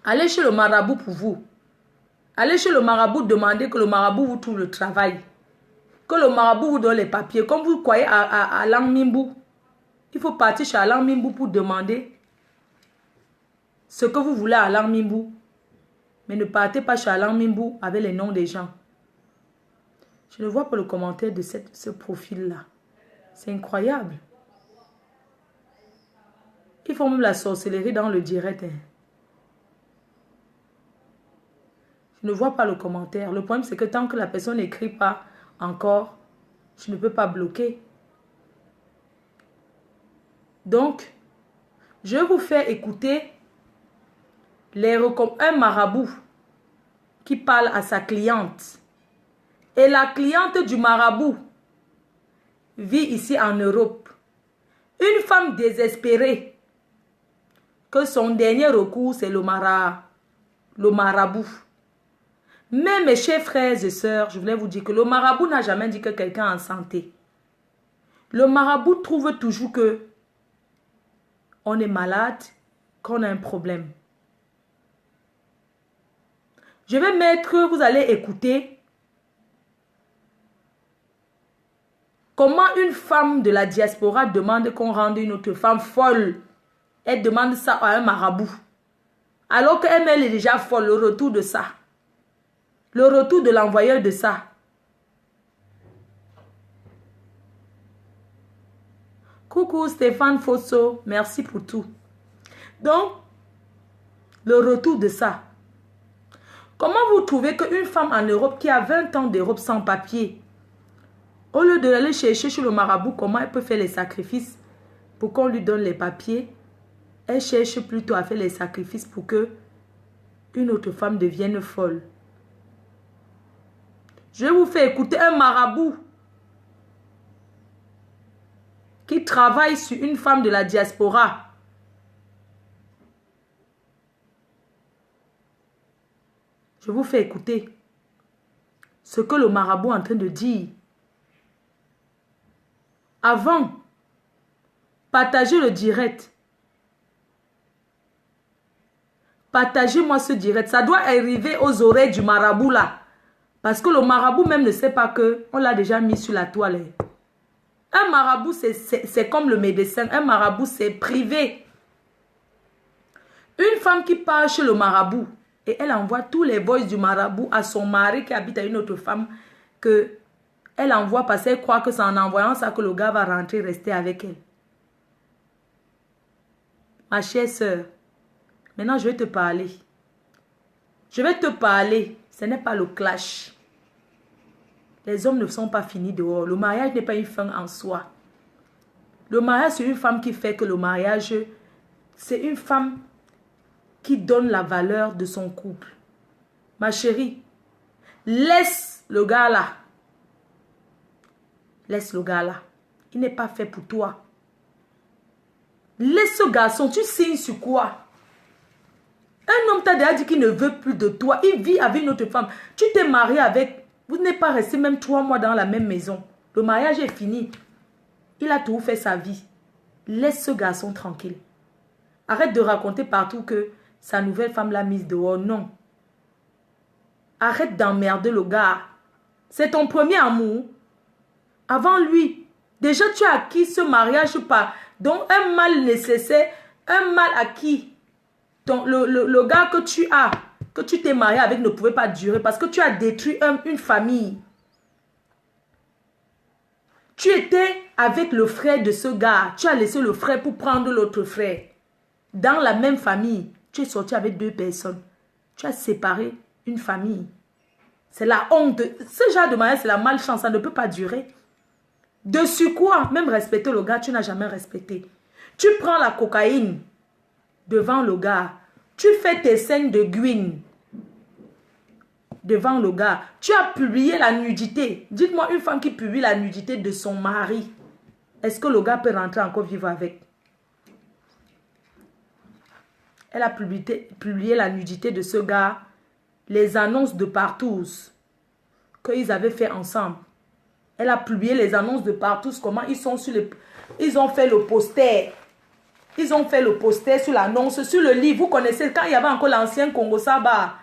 S1: Allez chez le marabout pour vous. Allez chez le marabout demander que le marabout vous trouve le travail. Que le marabout vous donne les papiers. Comme vous croyez à Lang Mimbou. Il faut partir chez Lang Mimbou pour demander ce que vous voulez à Lang Mimbou. Mais ne partez pas chez Lang Mimbou avec les noms des gens. Je ne vois pas le commentaire de ce profil-là. C'est incroyable. Ils font même la sorcellerie dans le direct. Hein. Je ne vois pas le commentaire. Le problème, c'est que tant que la personne n'écrit pas encore, je ne peux pas bloquer. Donc, je vais vous faire écouter un marabout qui parle à sa cliente. Et la cliente du marabout vit ici en Europe. Une femme désespérée que son dernier recours, c'est le marabout. Mais mes chers frères et sœurs, je voulais vous dire que le marabout n'a jamais dit que quelqu'un est en santé. Le marabout trouve toujours que on est malade, qu'on a un problème. Je vais mettre, vous allez écouter comment une femme de la diaspora demande qu'on rende une autre femme folle. Elle demande ça à un marabout. Alors qu'elle est déjà folle, le retour de ça. Le retour de l'envoyeur de ça. Coucou Stéphane Fosso, merci pour tout. Donc, le retour de ça. Comment vous trouvez qu'une femme en Europe qui a 20 ans d'Europe sans papier, au lieu de l'aller chercher chez le marabout, comment elle peut faire les sacrifices pour qu'on lui donne les papiers, elle cherche plutôt à faire les sacrifices pour que une autre femme devienne folle. Je vais vous faire écouter un marabout qui travaille sur une femme de la diaspora. Je vous fais écouter ce que le marabout est en train de dire. Avant, partagez le direct. Partagez-moi ce direct. Ça doit arriver aux oreilles du marabout là. Parce que le marabout même ne sait pas qu'on l'a déjà mis sur la toile. Un marabout, c'est comme le médecin. Un marabout, c'est privé. Une femme qui part chez le marabout et elle envoie tous les voices du marabout à son mari qui habite à une autre femme que elle envoie parce qu'elle croit que c'est en envoyant ça que le gars va rentrer, rester avec elle. Ma chère sœur, maintenant je vais te parler. Je vais te parler. Ce n'est pas le clash. Les hommes ne sont pas finis dehors. Le mariage n'est pas une fin en soi. Le mariage, c'est une femme qui fait que le mariage, c'est une femme qui donne la valeur de son couple. Ma chérie, laisse le gars là. Laisse le gars là. Il n'est pas fait pour toi. Laisse ce garçon, tu signes sur quoi? Un homme t'a déjà dit qu'il ne veut plus de toi. Il vit avec une autre femme. Tu t'es marié avec... Vous n'êtes pas resté même 3 mois dans la même maison. Le mariage est fini. Il a tout fait sa vie. Laisse ce garçon tranquille. Arrête de raconter partout que sa nouvelle femme l'a mise dehors. Non. Arrête d'emmerder le gars. C'est ton premier amour. Avant lui. Déjà, tu as acquis ce mariage par... Donc, un mal nécessaire, un mal acquis. Donc, le gars que tu as, que tu t'es marié avec ne pouvait pas durer parce que tu as détruit une famille. Tu étais avec le frère de ce gars. Tu as laissé le frère pour prendre l'autre frère. Dans la même famille, tu es sorti avec 2 personnes. Tu as séparé une famille. C'est la honte. Ce genre de mariage, c'est la malchance. Ça ne peut pas durer. Dessus quoi? Même respecter le gars, tu n'as jamais respecté. Tu prends la cocaïne devant le gars. Tu fais tes scènes de guine devant le gars. Tu as publié la nudité. Dites-moi une femme qui publie la nudité de son mari. Est-ce que le gars peut rentrer encore vivre avec? Elle a publié la nudité de ce gars. Les annonces de partout qu'ils avaient fait ensemble. Elle a publié les annonces de partout, comment ils sont sur les... Ils ont fait le poster. Ils ont fait le poster sur l'annonce, sur le livre. Vous connaissez, quand il y avait encore l'ancien Congo Saba,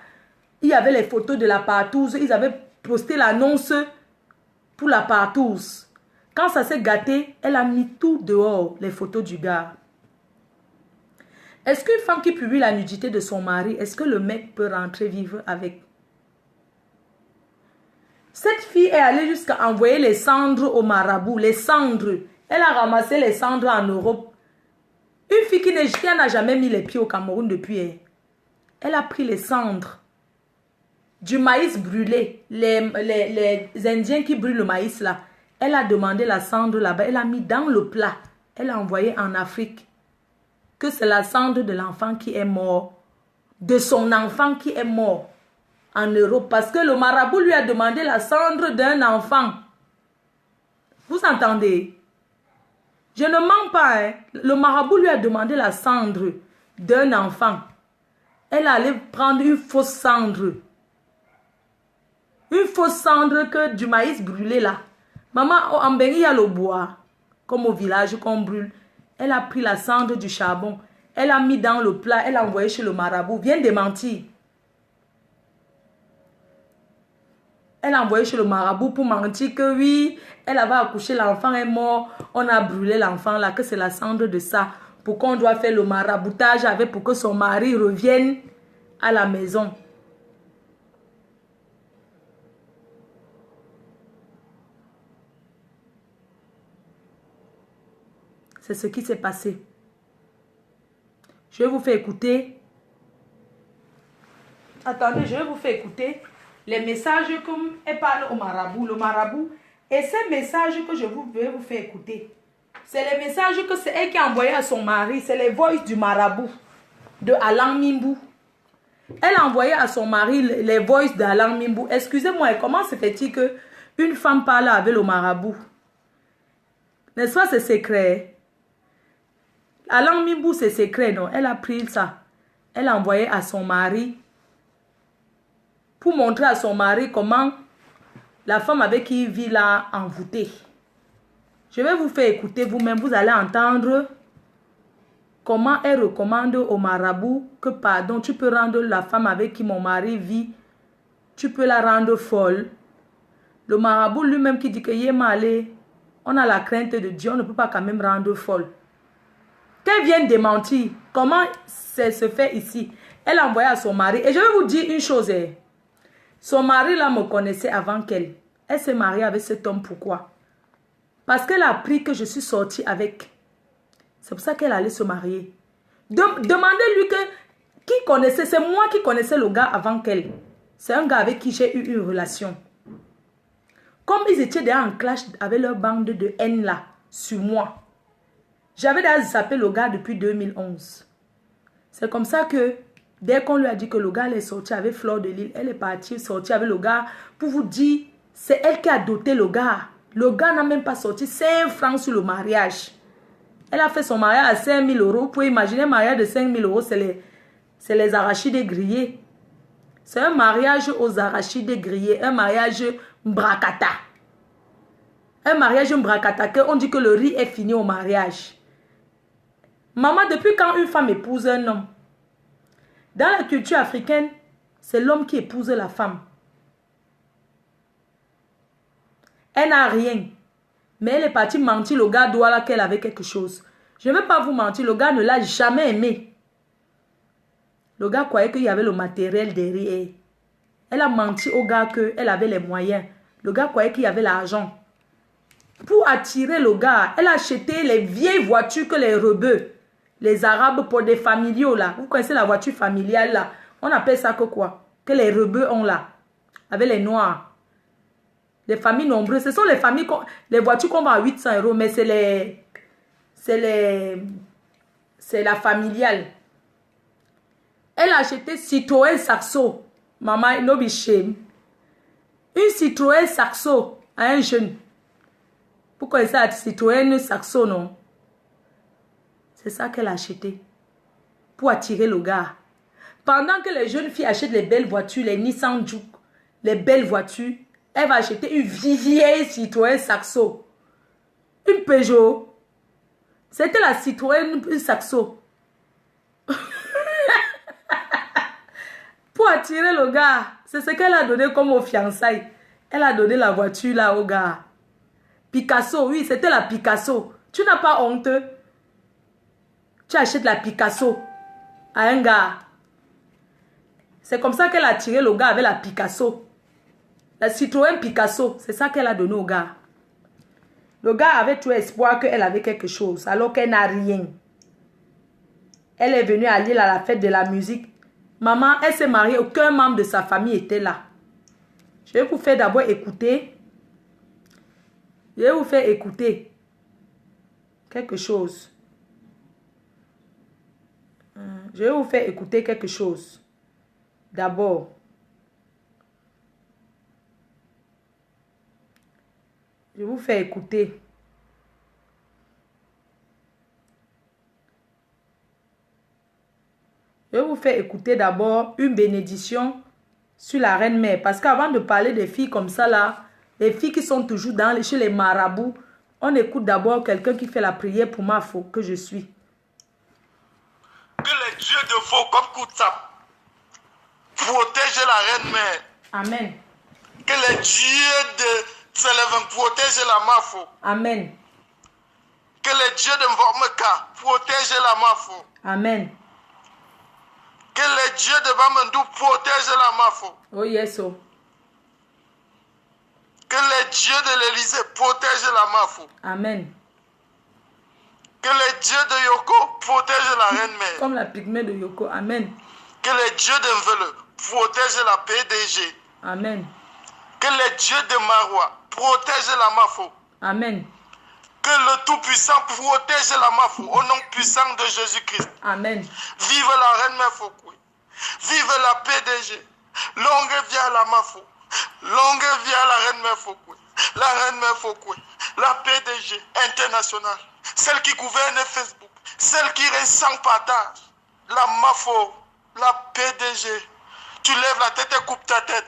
S1: il y avait les photos de la partouze. Ils avaient posté l'annonce pour la partouze. Quand ça s'est gâté, elle a mis tout dehors, les photos du gars. Est-ce qu'une femme qui publie la nudité de son mari, est-ce que le mec peut rentrer vivre avec? Cette fille est allée jusqu'à envoyer les cendres au marabout. Les cendres. Elle a ramassé les cendres en Europe. Une fille qui n'a jamais mis les pieds au Cameroun depuis. Elle a pris les cendres du maïs brûlé. Les Indiens qui brûlent le maïs là. Elle a demandé la cendre là-bas. Elle a mis dans le plat. Elle a envoyé en Afrique. Que c'est la cendre de l'enfant qui est mort. De son enfant qui est mort. En Europe, parce que le marabout lui a demandé la cendre d'un enfant. Vous entendez? Je ne mens pas. Hein? Le marabout lui a demandé la cendre d'un enfant. Elle allait prendre une fausse cendre. Une fausse cendre que du maïs brûlé là. Maman, en Béni, il y a le bois. Comme au village qu'on brûle. Elle a pris la cendre du charbon. Elle a mis dans le plat. Elle a envoyé chez le marabout. Viens démentir. Elle a envoyé chez le marabout pour mentir que oui, elle avait accouché, l'enfant est mort, on a brûlé l'enfant là, que c'est la cendre de ça. Pour qu'on doit faire le maraboutage avec pour que son mari revienne à la maison. C'est ce qui s'est passé. Je vais vous faire écouter. Attendez, je vais vous faire écouter les messages comme elle parle au marabout, le marabout. Et ces messages que je vais vous faire écouter, c'est les messages que c'est elle qui a envoyé à son mari. C'est les voices du marabout, de Alan Mimbou. Elle a envoyé à son mari les voices d'Alan Mimbou. Excusez-moi, comment se fait-il qu'une femme parle avec le marabout? N'est-ce pas, c'est secret? Alan Mimbou, c'est secret, non? Elle a pris ça. Elle a envoyé à son mari pour montrer à son mari comment la femme avec qui il vit l'a envoûté. Je vais vous faire écouter vous-même. Vous allez entendre comment elle recommande au marabout que, pardon, tu peux rendre la femme avec qui mon mari vit, tu peux la rendre folle. Le marabout lui-même qui dit que Yémalé, on a la crainte de Dieu, on ne peut pas quand même rendre folle. Qu'elle vienne démentir. Comment ça se fait ici? Elle a envoyé à son mari. Et je vais vous dire une chose. Son mari là me connaissait avant qu'elle. Elle s'est mariée avec cet homme. Pourquoi? Parce qu'elle a appris que je suis sortie avec. C'est pour ça qu'elle allait se marier. Demandez-lui que qui connaissait. C'est moi qui connaissais le gars avant qu'elle. C'est un gars avec qui j'ai eu une relation. Comme ils étaient déjà en clash avec leur bande de haine là, sur moi. J'avais déjà zappé le gars depuis 2011. C'est comme ça que, dès qu'on lui a dit que le gars est sorti avec Fleur de Lille, elle est partie sortir avec le gars pour vous dire, c'est elle qui a doté le gars. Le gars n'a même pas sorti 5 francs sur le mariage. Elle a fait son mariage à 5 000 euros. Vous pouvez imaginer un mariage de 5 000 euros, c'est les arachides grillés. C'est un mariage aux arachides grillés, un mariage mbrakata. Un mariage mbrakata, on dit que le riz est fini au mariage. Maman, depuis quand une femme épouse un homme? Dans la culture africaine, c'est l'homme qui épouse la femme. Elle n'a rien. Mais elle est partie mentir au gars Douala qu'elle avait quelque chose. Je ne vais pas vous mentir, le gars ne l'a jamais aimé. Le gars croyait qu'il y avait le matériel derrière. Elle a menti au gars qu'elle avait les moyens. Le gars croyait qu'il y avait l'argent. Pour attirer le gars, elle a acheté les vieilles voitures que les rebeux, les arabes pour des familiaux là. Vous connaissez la voiture familiale là. On appelle ça que quoi? Que les rebeux ont là. Avec les noirs. Les familles nombreuses. Ce sont les familles, les voitures qu'on vend à 800 euros. Mais c'est la familiale. Elle a acheté Citroën Saxo. Maman, no be shame. Une Citroën Saxo à un jeune. Pourquoi ça Citroën Saxo, non? C'est ça qu'elle a acheté. Pour attirer le gars. Pendant que les jeunes filles achètent les belles voitures, les Nissan Juke, les belles voitures, elle va acheter une vieille Citroën Saxo. Une Peugeot. C'était la Citroën Saxo. Pour attirer le gars. C'est ce qu'elle a donné comme aux fiançailles. Elle a donné la voiture là au gars. Picasso, oui, c'était la Picasso. Tu n'as pas honte? Tu achètes la Picasso à un gars. C'est comme ça qu'elle a attiré le gars avec la Picasso. La Citroën Picasso, c'est ça qu'elle a donné au gars. Le gars avait tout espoir qu'elle avait quelque chose, alors qu'elle n'a rien. Elle est venue à Lille à la fête de la musique. Maman, elle s'est mariée, aucun membre de sa famille était là. Je vais vous faire d'abord écouter. Je vais vous faire écouter quelque chose. Je vais vous faire écouter quelque chose. D'abord. Je vais vous faire écouter. Je vais vous faire écouter d'abord une bénédiction sur la reine-mère. Parce qu'avant de parler des filles comme ça là, les filles qui sont toujours chez les marabouts, on écoute d'abord quelqu'un qui fait la prière pour ma faux que je suis.
S2: Que les dieux de faux comme Koutsap protègent la reine-mère.
S1: Amen.
S2: Que les dieux de Tselevin protègent la Mafo.
S1: Amen.
S2: Que les dieux de Mvormeka protègent la Mafo.
S1: Amen.
S2: Que les dieux de Bamendou protègent la Mafo.
S1: Oh yes, oh.
S2: Que les dieux de l'Élysée protègent la Mafo.
S1: Amen.
S2: Que les dieux de Yoko protègent la reine-mère.
S1: Comme la pygmée de Yoko. Amen.
S2: Que les dieux de Mvele protègent la PDG.
S1: Amen.
S2: Que les dieux de Marois protègent la Mafo.
S1: Amen.
S2: Que le Tout-Puissant protège la Mafo au nom puissant de Jésus-Christ.
S1: Amen.
S2: Vive la reine-mère Foukoui. Vive la PDG. Longue vie à la Mafo. Longue vie à la reine-mère Foukoui. La reine-mère Foukoui. La PDG internationale. Celle qui gouverne Facebook. Celle qui reste sans partage. La Mafo. La PDG. Tu lèves la tête et coupes ta tête.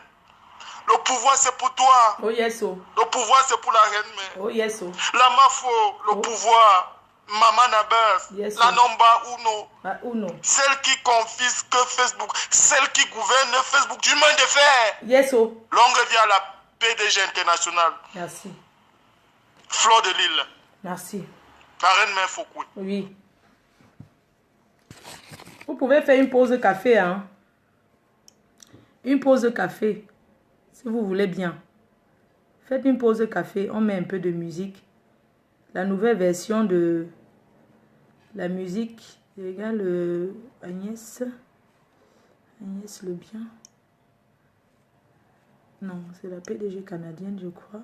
S2: Le pouvoir c'est pour toi.
S1: Oh yes, oh.
S2: Le pouvoir c'est pour la reine-mère.
S1: Oh yes, oh.
S2: La Mafo, le pouvoir. Maman Nabef.
S1: Yes,
S2: la
S1: oh.
S2: Nomba Uno.
S1: Ah, Uno.
S2: Celle qui confisque Facebook. Celle qui gouverne Facebook. Du main de fer.
S1: Yes, oh.
S2: Longue vie à la PDG internationale.
S1: Merci.
S2: Fleur de Lille.
S1: Merci.
S2: La reine-mère Foukoui.
S1: Oui. Vous pouvez faire une pause de café, hein. Une pause de café. Si vous voulez bien. Faites une pause de café. On met un peu de musique. La nouvelle version de la musique. Regarde Agnès. Le bien. Non, c'est la PDG canadienne, je crois.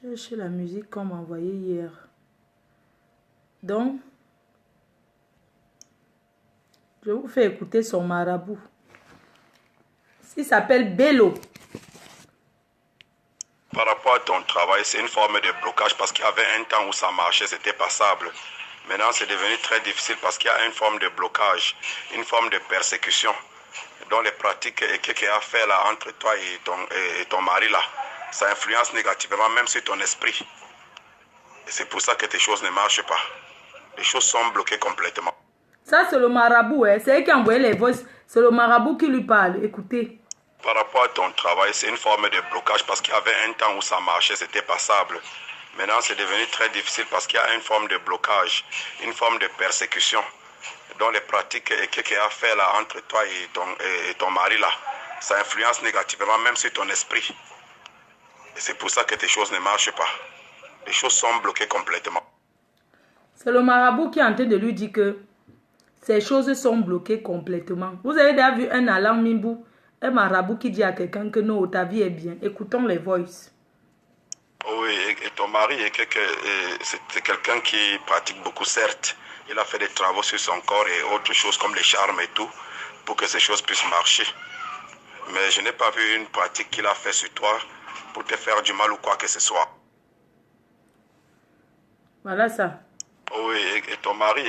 S1: Cherchez la musique qu'on m'a envoyée hier. Donc, je vous fais écouter son marabout. Il s'appelle Bello.
S2: Par rapport à ton travail, c'est une forme de blocage parce qu'il y avait un temps où ça marchait, c'était passable. Maintenant, c'est devenu très difficile parce qu'il y a une forme de blocage, une forme de persécution dans les pratiques qu'il y a fait là entre toi et ton mari là. Ça influence négativement même sur ton esprit. Et c'est pour ça que tes choses ne marchent pas. Les choses sont bloquées complètement.
S1: Ça, c'est le marabout, hein? C'est lui qui a envoyé les voix. C'est le marabout qui lui parle. Écoutez.
S2: Par rapport à ton travail, c'est une forme de blocage parce qu'il y avait un temps où ça marchait, c'était passable. Maintenant, c'est devenu très difficile parce qu'il y a une forme de blocage, une forme de persécution dans les pratiques qu'il y a fait là entre toi et ton mari là. Ça influence négativement même sur ton esprit. Et c'est pour ça que tes choses ne marchent pas. Les choses sont bloquées complètement.
S1: C'est le marabout qui est en train de lui dire que ces choses sont bloquées complètement. Vous avez déjà vu un Alan Mimbou, un marabout qui dit à quelqu'un que non, ta vie est bien. Écoutons les voices.
S2: Oui, et ton mari c'est quelqu'un qui pratique beaucoup, certes. Il a fait des travaux sur son corps et autres choses comme les charmes et tout, pour que ces choses puissent marcher. Mais je n'ai pas vu une pratique qu'il a fait sur toi pour te faire du mal ou quoi que ce soit.
S1: Voilà ça.
S2: Oui, et ton mari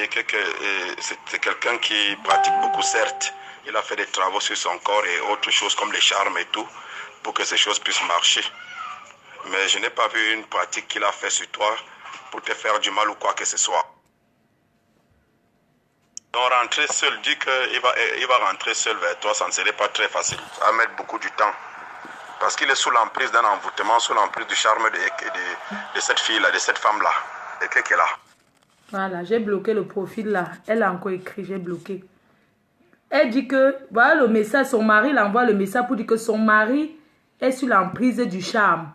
S2: c'est quelqu'un qui pratique beaucoup, certes. Il a fait des travaux sur son corps et autres choses comme les charmes et tout, pour que ces choses puissent marcher. Mais je n'ai pas vu une pratique qu'il a fait sur toi pour te faire du mal ou quoi que ce soit. Donc rentrer seul, dit qu'il va rentrer seul vers toi, ça ne serait pas très facile. Ça va mettre beaucoup du temps. Parce qu'il est sous l'emprise d'un envoûtement, sous l'emprise du charme de cette fille-là, de cette femme-là, de qui est là.
S1: Voilà, j'ai bloqué le profil là. Elle a encore écrit, j'ai bloqué. Elle dit que, voilà le message, son mari l'envoie le message pour dire que son mari est sous l'emprise du charme.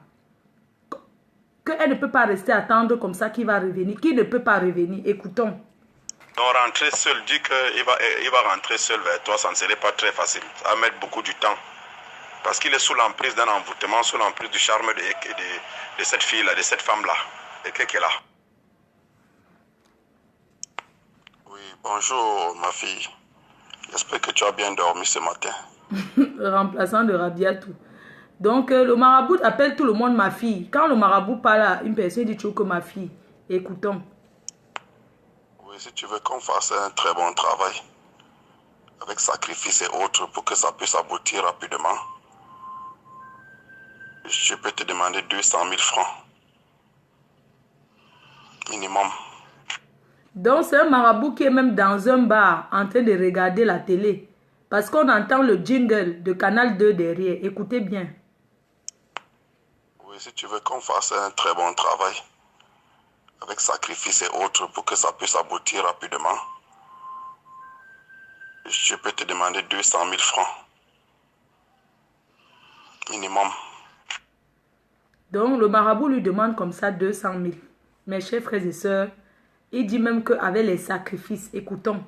S1: Qu'elle ne peut pas rester attendre comme ça qu'il va revenir. Qu'il ne peut pas revenir. Écoutons.
S2: Donc rentrer seul, dit qu'il va rentrer seul vers toi, ça ne serait pas très facile. Ça va mettre beaucoup du temps. Parce qu'il est sous l'emprise d'un envoûtement, sous l'emprise du charme de cette fille-là, de cette femme-là, de qui est là. Oui, bonjour ma fille. J'espère que tu as bien dormi ce matin.
S1: Le remplaçant de Rabiatou. Donc, le marabout appelle tout le monde ma fille. Quand le marabout parle à une personne, il dit toujours que ma fille. Écoutons.
S2: Oui, si tu veux qu'on fasse un très bon travail, avec sacrifice et autres, pour que ça puisse aboutir rapidement, je peux te demander 200 000 francs. Minimum.
S1: Donc, c'est un marabout qui est même dans un bar en train de regarder la télé. Parce qu'on entend le jingle de Canal 2 derrière. Écoutez bien.
S2: Oui, si tu veux qu'on fasse un très bon travail, avec sacrifice et autres, pour que ça puisse aboutir rapidement, je peux te demander 200 000 francs. Minimum.
S1: Donc, le marabout lui demande comme ça 200 000. Mes chers frères et sœurs, il dit même qu'avec les sacrifices, écoutons.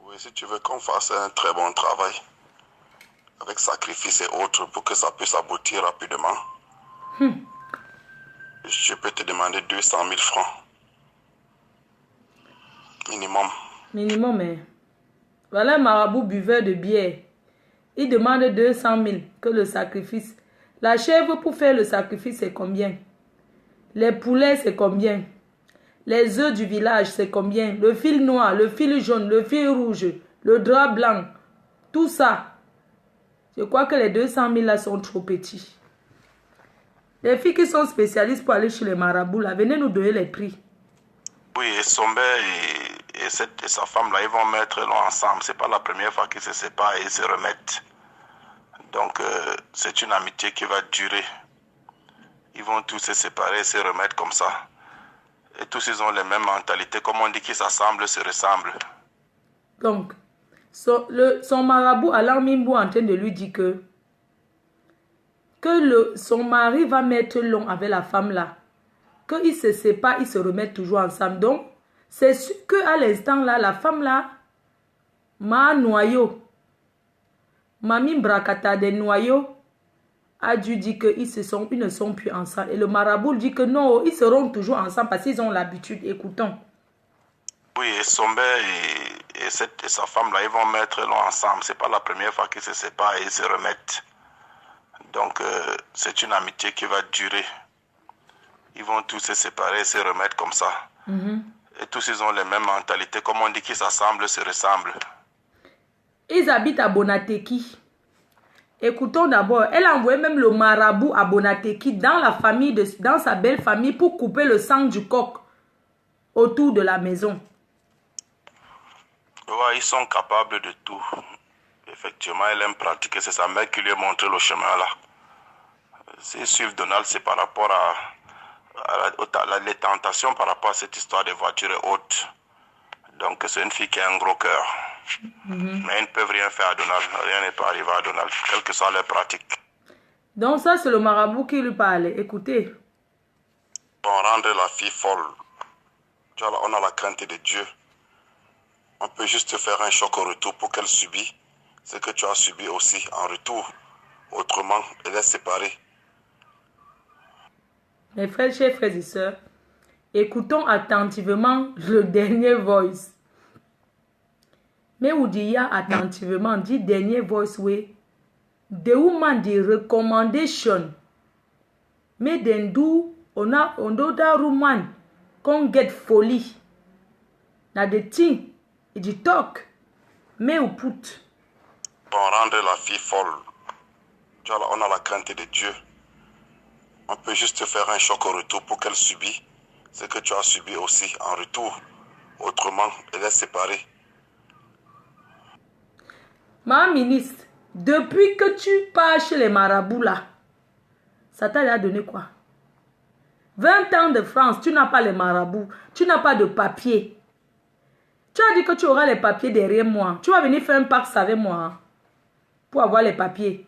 S2: Oui, si tu veux qu'on fasse un très bon travail, avec sacrifice et autres, pour que ça puisse aboutir rapidement, je peux te demander 200 000 francs. Minimum.
S1: Minimum, mais... Voilà un marabout buveur de bière. Il demande 200 000 que le sacrifice. La chèvre pour faire le sacrifice, c'est combien? Les poulets, c'est combien? Les œufs du village, c'est combien? Le fil noir, le fil jaune, le fil rouge, le drap blanc. Tout ça. Je crois que les 200 000 là sont trop petits. Les filles qui sont spécialistes pour aller chez les marabouts, là, venez nous donner les prix.
S2: Oui, et Somber et sa femme là, ils vont mettre l'eau ensemble. C'est pas la première fois qu'ils se séparent et ils se remettent. Donc, c'est une amitié qui va durer. Ils vont tous se séparer et se remettre comme ça. Et tous, ils ont les mêmes mentalités. Comme on dit qu'ils s'assemblent, se ressemblent.
S1: Donc, son marabout, Alan Mimbo, en train de lui dire que son mari va mettre long avec la femme là. Qu'ils se séparent, ils se remettent toujours ensemble. Donc, c'est sûr qu'à l'instant là, la femme là, m'a noyau. M'a mis brakata des noyaux a dû dire qu'ils ne sont plus ensemble. Et le marabout dit que non, ils seront toujours ensemble parce qu'ils ont l'habitude. Écoutons.
S2: Oui, et Sombe et sa femme-là, ils vont mettre l'eau ensemble. C'est pas la première fois qu'ils se séparent et ils se remettent. Donc, c'est une amitié qui va durer. Ils vont tous se séparer et se remettre comme ça. Et tous, ils ont les mêmes mentalités. Comme on dit qu'ils s'assemblent, se ressemblent.
S1: Ils habitent à Bonateki. Écoutons d'abord, elle a envoyé même le marabout à Bonateki dans la famille, dans sa belle famille pour couper le sang du coq autour de la maison.
S2: Ouais, ils sont capables de tout. Effectivement, elle aime pratiquer. C'est sa mère qui lui a montré le chemin là. S'ils suivent Donald, c'est par rapport à les tentations par rapport à cette histoire de voiture et autres. Donc c'est une fille qui a un gros cœur. Mais ils ne peuvent rien faire à Donald. Rien ne peut arriver à Donald, quelle que soit leur pratique.
S1: Donc ça, c'est le marabout qui lui parlait. Écoutez.
S2: On rendre la fille folle. Tu vois, on a la crainte de Dieu. On peut juste faire un choc au retour pour qu'elle subisse ce que tu as subi aussi en retour. Autrement, elle est séparée.
S1: Mes frères, chers frères et sœurs, écoutons attentivement le dernier voice. Mais où dit attentivement, dit dernier voice, oui. The woman the recommendation. Mais then do, on do that woman can get folie. Now the thing, it talk, mais où put.
S2: On rendre la fille folle. Tu vois, on a la crainte de Dieu. On peut juste faire un choc au retour pour qu'elle subisse ce que tu as subi aussi en retour. Autrement, elle est séparée.
S1: Ma ministre, depuis que tu pars chez les marabouts là, ça t'a donné quoi? 20 ans de France, tu n'as pas les marabouts, tu n'as pas de papier. Tu as dit que tu auras les papiers derrière moi. Tu vas venir faire un pacte avec moi hein, pour avoir les papiers.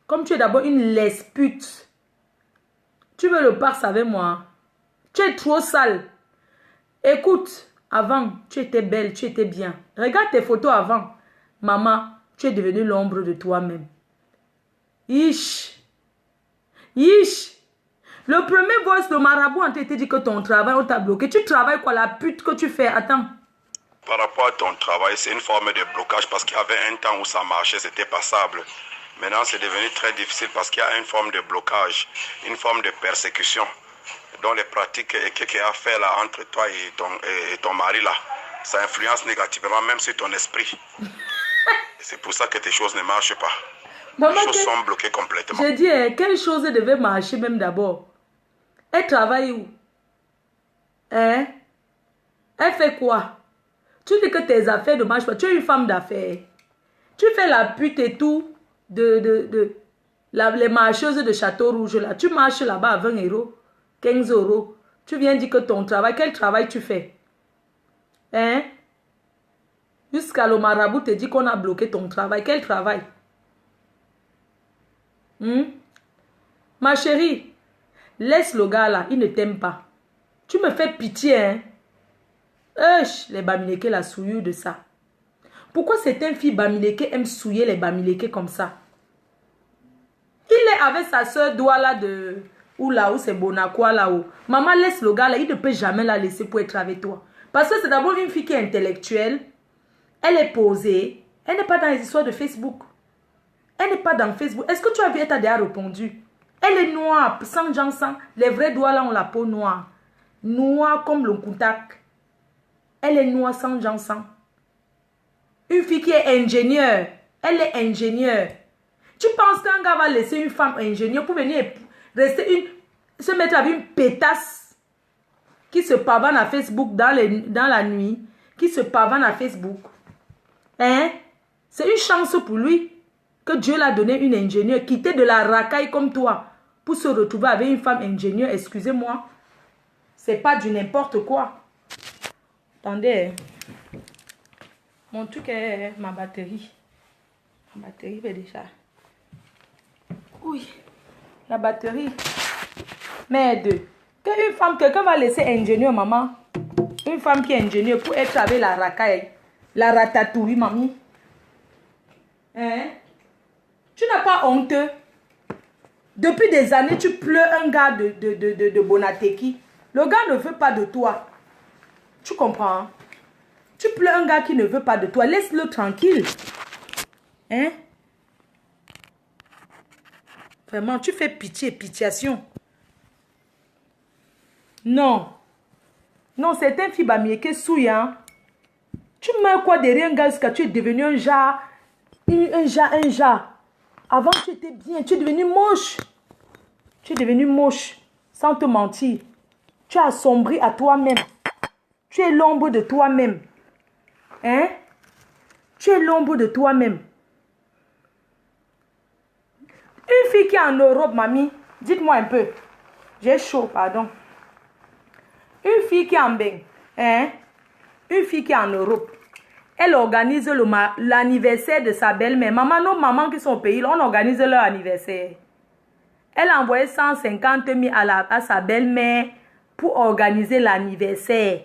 S1: Comme tu es d'abord une lespute, tu veux le pacte avec moi. Tu es trop sale. Écoute, avant, tu étais belle, tu étais bien. Regarde tes photos avant. Maman, tu es devenue l'ombre de toi-même. Ish. Ish. Le premier voice de marabout, on t'a dit que ton travail, on t'a bloqué. Tu travailles quoi, la pute que tu fais? Attends.
S2: Par rapport à ton travail, c'est une forme de blocage parce qu'il y avait un temps où ça marchait, c'était passable. Maintenant, c'est devenu très difficile parce qu'il y a une forme de blocage, une forme de persécution. Dans les pratiques qu'il y a fait là entre toi et ton mari là, ça influence négativement même sur ton esprit. C'est pour ça que tes choses ne marchent pas.
S1: Maman,
S2: les choses sont bloquées complètement.
S1: Je dis, quelle chose devait marcher même d'abord? Elle travaille où? Hein? Elle fait quoi? Tu dis que tes affaires ne marchent pas. Tu es une femme d'affaires. Tu fais la pute et tout les marcheuses de Château Rouge là. Tu marches là-bas à 20 €, 15 €. Tu viens dire que ton travail, quel travail tu fais? Hein? Jusqu'à le marabout te dit qu'on a bloqué ton travail. Quel travail? Ma chérie, laisse le gars là, il ne t'aime pas. Tu me fais pitié, hein? Les Bamileke la souillure de ça. Pourquoi certaines filles Bamileke aiment souiller les Bamileke comme ça? Il est avec sa soeur Douala de... Ou là où c'est Bonacqua là-haut. Maman laisse le gars là, il ne peut jamais la laisser pour être avec toi. Parce que c'est d'abord une fille qui est intellectuelle. Elle est posée. Elle n'est pas dans les histoires de Facebook. Elle n'est pas dans Facebook. Est-ce que tu as vu, elle t'a déjà répondu? Elle est noire, sans gens sang. Les vrais doigts là ont la peau noire. Noire comme le Kuntak. Elle est noire sans gens sang. Une fille qui est ingénieure. Elle est ingénieure. Tu penses qu'un gars va laisser une femme ingénieure pour venir se mettre avec une pétasse qui se pavane à Facebook dans la nuit, qui se pavane à Facebook? Hein? C'est une chance pour lui que Dieu l'a donné une ingénieure, quitter de la racaille comme toi pour se retrouver avec une femme ingénieure. Excusez-moi, c'est pas du n'importe quoi. Attendez, mon truc est ma batterie. Ma batterie fait déjà. Oui, la batterie. Merde. Qu'une femme, quelqu'un va laisser ingénieur, maman. Une femme qui est ingénieure pour être avec la racaille. La ratatouille, mamie. Hein? Tu n'as pas honte. Depuis des années, tu pleures un gars de Bonateki. Le gars ne veut pas de toi. Tu comprends? Hein? Tu pleures un gars qui ne veut pas de toi. Laisse-le tranquille. Hein? Vraiment, tu fais pitié, pitiation. Non. Non, c'est un fille bamieke souille, hein. Tu mets quoi derrière un gars jusqu'à tu es devenu un jar. Un jar. Avant, tu étais bien. Tu es devenu moche. Tu es devenu moche. Sans te mentir. Tu as assombri à toi-même. Tu es l'ombre de toi-même. Hein? Tu es l'ombre de toi-même. Une fille qui est en Europe, mamie. Dites-moi un peu. J'ai chaud, pardon. Une fille qui est en bain. Hein? Une fille qui est en Europe. Elle organise l'anniversaire de sa belle-mère. Maman, nos mamans qui sont au pays, là, on organise leur anniversaire. Elle a envoyé 150 000 à sa belle-mère pour organiser l'anniversaire.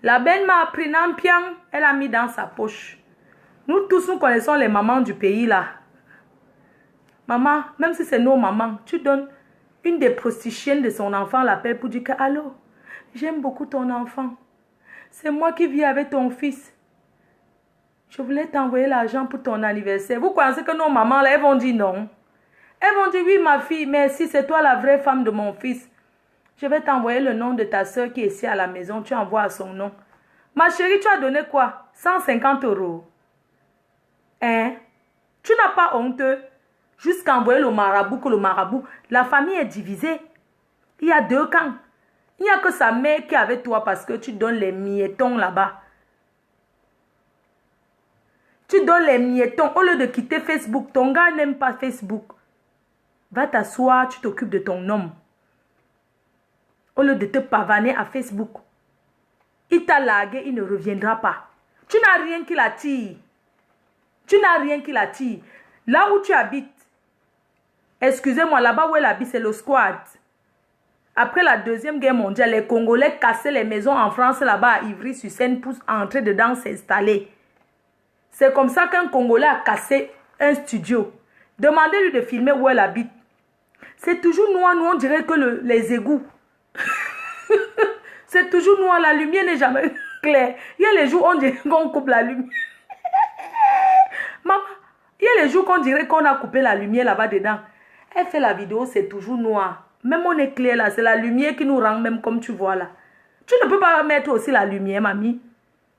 S1: La belle-mère a pris Nampiang, elle a mis dans sa poche. Nous tous, nous connaissons les mamans du pays là. Maman, même si c'est nos mamans, tu donnes une des prostituées de son enfant l'appel pour dire que allô, j'aime beaucoup ton enfant. C'est moi qui vis avec ton fils. Je voulais t'envoyer l'argent pour ton anniversaire. Vous pensez que nos mamans là, elles vont dire non? Elles vont dire oui ma fille, mais si c'est toi la vraie femme de mon fils, je vais t'envoyer le nom de ta soeur qui est ici à la maison. Tu envoies à son nom. Ma chérie, tu as donné quoi? 150 €. Hein? Tu n'as pas honte jusqu'à envoyer le marabout que le marabout. La famille est divisée. Il y a deux camps. Il n'y a que sa mère qui est avec toi parce que tu donnes les miettons là-bas. Tu donnes les miettons au lieu de quitter Facebook. Ton gars n'aime pas Facebook. Va t'asseoir, tu t'occupes de ton homme. Au lieu de te pavaner à Facebook. Il t'a largué, il ne reviendra pas. Tu n'as rien qui l'attire. Tu n'as rien qui l'attire. Là où tu habites, excusez-moi, là-bas où elle habite, c'est le squat. Après la Deuxième Guerre mondiale, les Congolais cassaient les maisons en France là-bas à Ivry-sur-Seine pour entrer dedans, s'installer. C'est comme ça qu'un Congolais a cassé un studio. Demandez-lui de filmer où elle habite. C'est toujours noir, nous on dirait que les égouts. C'est toujours noir, la lumière n'est jamais claire. Il y a les jours où on dirait qu'on coupe la lumière. Maman, il y a les jours qu'on dirait qu'on a coupé la lumière là-bas dedans. Elle fait la vidéo, c'est toujours noir. Même on est clair là, c'est la lumière qui nous rend même comme tu vois là. Tu ne peux pas mettre aussi la lumière, mamie.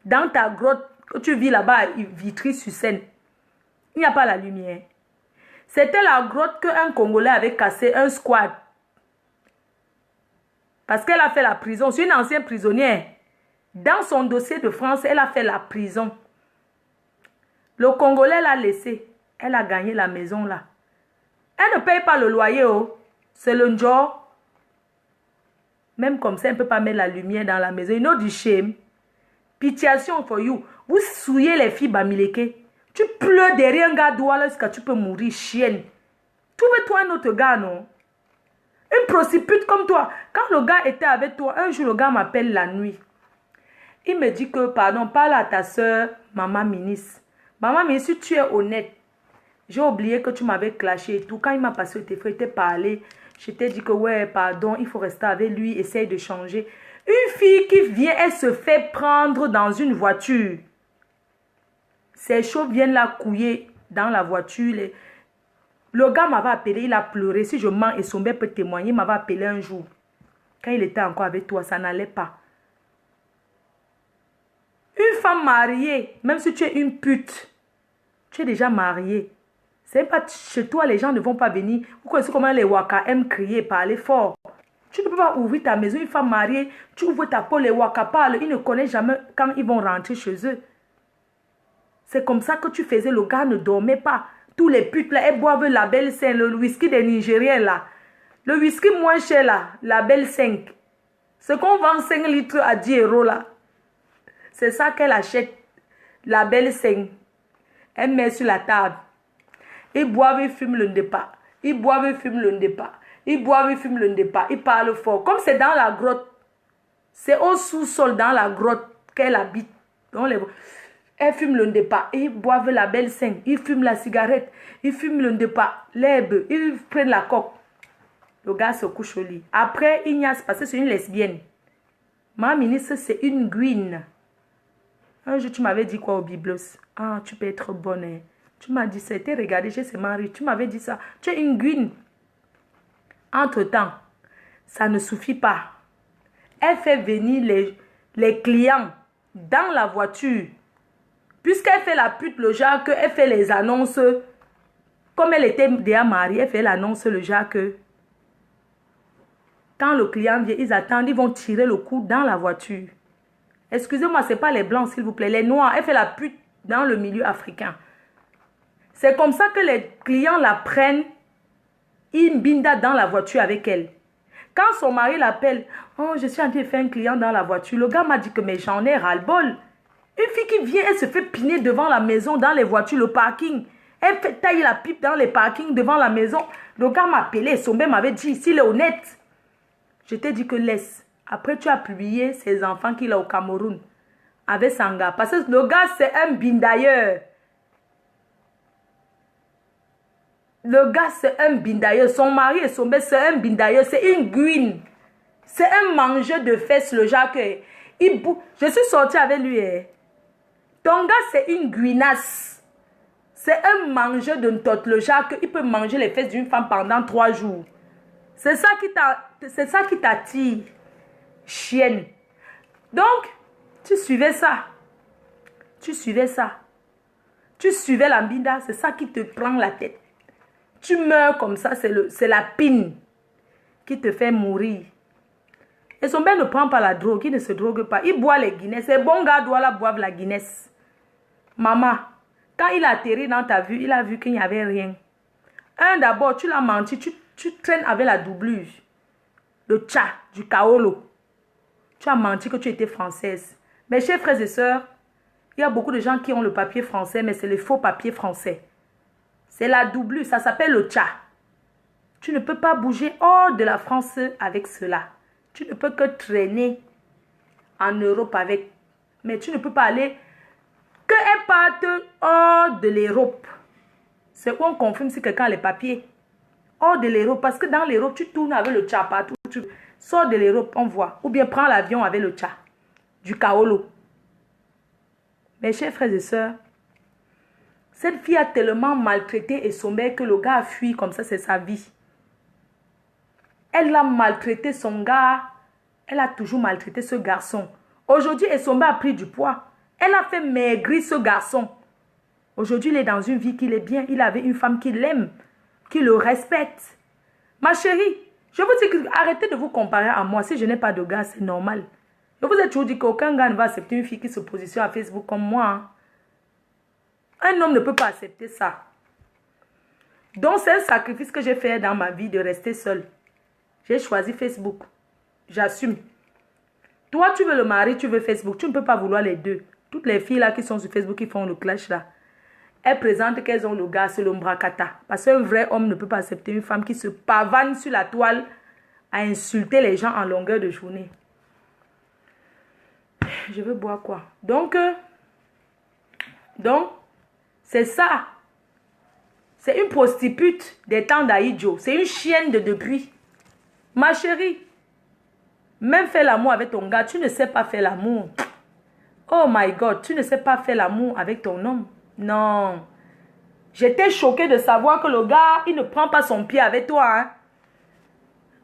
S1: Dans ta grotte, que tu vis là-bas à Vitry-sur-Seine, il n'y a pas la lumière. C'était la grotte qu'un Congolais avait cassé, un squat. Parce qu'elle a fait la prison. C'est une ancienne prisonnière. Dans son dossier de France, elle a fait la prison. Le Congolais l'a laissé. Elle a gagné la maison là. Elle ne paye pas le loyer, oh. C'est le njo. Même comme ça, elle ne peut pas mettre la lumière dans la maison. You know the shame. Pitiation for you. Vous souillez les filles bamileke. Tu pleures derrière un gars droit là jusqu'à tu peux mourir, chienne. Trouve-toi un autre gars, non? Une prostituée comme toi. Quand le gars était avec toi, un jour le gars m'appelle la nuit. Il me dit que, pardon, parle à ta soeur, maman ministre. Maman ministre, si tu es honnête, j'ai oublié que tu m'avais clashé et tout. Quand il m'a passé au téléphone, il t'a parlé. Je t'ai dit que, ouais, pardon, il faut rester avec lui, essaye de changer. Une fille qui vient, elle se fait prendre dans une voiture. Ces choses viennent la couiller dans la voiture. Le gars m'avait appelé, il a pleuré. Si je mens et son père peut témoigner, il m'avait appelé un jour. Quand il était encore avec toi, ça n'allait pas. Une femme mariée, même si tu es une pute, tu es déjà mariée. C'est pas chez toi, les gens ne vont pas venir. Vous connaissez comment les Waka aiment crier, parler fort. Tu ne peux pas ouvrir ta maison, une femme mariée, tu ouvres ta porte, les Waka parlent, ils ne connaissent jamais quand ils vont rentrer chez eux. C'est comme ça que tu faisais, le gars ne dormait pas. Tous les putes là, elles boivent la belle 5, le whisky des Nigériens là. Le whisky moins cher là, la belle 5. Ce qu'on vend 5 litres à 10 € là. C'est ça qu'elle achète, la belle 5. Elle met sur la table. Ils boivent, ils fument le ndepa. Ils boivent, ils fument le ndepa. Ils boivent, ils fument le ndepa. Ils parlent fort. Comme c'est dans la grotte. C'est au sous-sol dans la grotte qu'elle habite. Elle fume le ndepa. Ils boivent la belle scène. Ils fument la cigarette. Ils fument le ndepa, l'herbe. Ils prennent la coque. Le gars se couche au lit. Après, Ignace, parce que c'est une lesbienne. Ma ministre, c'est une guine. Un jour, tu m'avais dit quoi au Biblos? Ah, tu peux être bonne. Hein. Tu m'as dit ça. T'es regardé chez ses maris. Tu m'avais dit ça. Tu es une guine. Entre-temps, ça ne suffit pas. Elle fait venir les clients dans la voiture. Puisqu'elle fait la pute, le Jacques, elle fait les annonces. Comme elle était déjà mariée, elle fait l'annonce, le Jacques. Quand le client vient, ils attendent, ils vont tirer le coup dans la voiture. Excusez-moi, ce n'est pas les blancs, s'il vous plaît. Les noirs, elle fait la pute dans le milieu africain. C'est comme ça que les clients la prennent. Ils binda dans la voiture avec elle. Quand son mari l'appelle, oh, je suis en train de faire un client dans la voiture. Le gars m'a dit que mais j'en ai ras-le-bol. Une fille qui vient, elle se fait piner devant la maison, dans les voitures, le parking. Elle fait tailler la pipe dans les parkings devant la maison. Le gars m'a appelé, son père m'avait dit, s'il est honnête. Je t'ai dit que laisse. Après, tu as publié ses enfants qu'il a au Cameroun. Avec Sanga. Parce que le gars, c'est un bindailleur. Le gars, c'est un bindailleur. Son mari et son père, c'est un bindailleur. C'est une guine. C'est un mangeur de fesses, le Jacques. Je suis sortie avec lui. Ton gars, c'est une guinasse. C'est un mangeur de ntotte, le Jacques. Il peut manger les fesses d'une femme pendant 3 jours. C'est ça qui t'attire, chienne. Donc, tu suivais ça. Tu suivais ça. Tu suivais la binda, c'est ça qui te prend la tête. Tu meurs comme ça, c'est la pine qui te fait mourir. Et son père ne prend pas la drogue, il ne se drogue pas. Il boit les Guinness. Les bons gars doivent la boire la Guinness. Maman, quand il a atterri dans ta vue, il a vu qu'il n'y avait rien. D'abord, tu l'as menti, tu traînes avec la doublure. Le tcha, du kaolo. Tu as menti que tu étais française. Mes chers frères et sœurs, il y a beaucoup de gens qui ont le papier français, mais c'est le faux papier français. C'est la doublure, ça s'appelle le tcha. Tu ne peux pas bouger hors de la France avec cela. Tu ne peux que traîner en Europe avec. Mais tu ne peux pas aller qu'elle parte hors de l'Europe. C'est où on confirme si quelqu'un a les papiers. Hors de l'Europe, parce que dans l'Europe, tu tournes avec le tcha partout. Tu sors de l'Europe, on voit. Ou bien prends l'avion avec le tcha. Du kaolo. Mes chers frères et sœurs, cette fille a tellement maltraité et sommeil que le gars a fui comme ça, c'est sa vie. Elle a maltraité son gars. Elle a toujours maltraité ce garçon. Aujourd'hui, Essombe a pris du poids. Elle a fait maigrir ce garçon. Aujourd'hui, il est dans une vie qu'il est bien. Il avait une femme qui l'aime, qui le respecte. Ma chérie, je vous dis que arrêtez de vous comparer à moi. Si je n'ai pas de gars, c'est normal. Je vous ai toujours dit qu'aucun gars ne va accepter une fille qui se positionne à Facebook comme moi. Hein. Un homme ne peut pas accepter ça. Donc, c'est un sacrifice que j'ai fait dans ma vie de rester seule. J'ai choisi Facebook. J'assume. Toi, tu veux le mari, tu veux Facebook. Tu ne peux pas vouloir les deux. Toutes les filles là qui sont sur Facebook, qui font le clash là, elles présentent qu'elles ont le gars, c'est l'ombracata. Parce qu'un vrai homme ne peut pas accepter une femme qui se pavane sur la toile à insulter les gens en longueur de journée. Je veux boire quoi? Donc c'est ça. C'est une prostitute des temps d'Aïdjo. C'est une chienne de depuis. Ma chérie, même faire l'amour avec ton gars, tu ne sais pas faire l'amour. Oh my God, tu ne sais pas faire l'amour avec ton homme. Non. J'étais choquée de savoir que le gars, il ne prend pas son pied avec toi. Hein.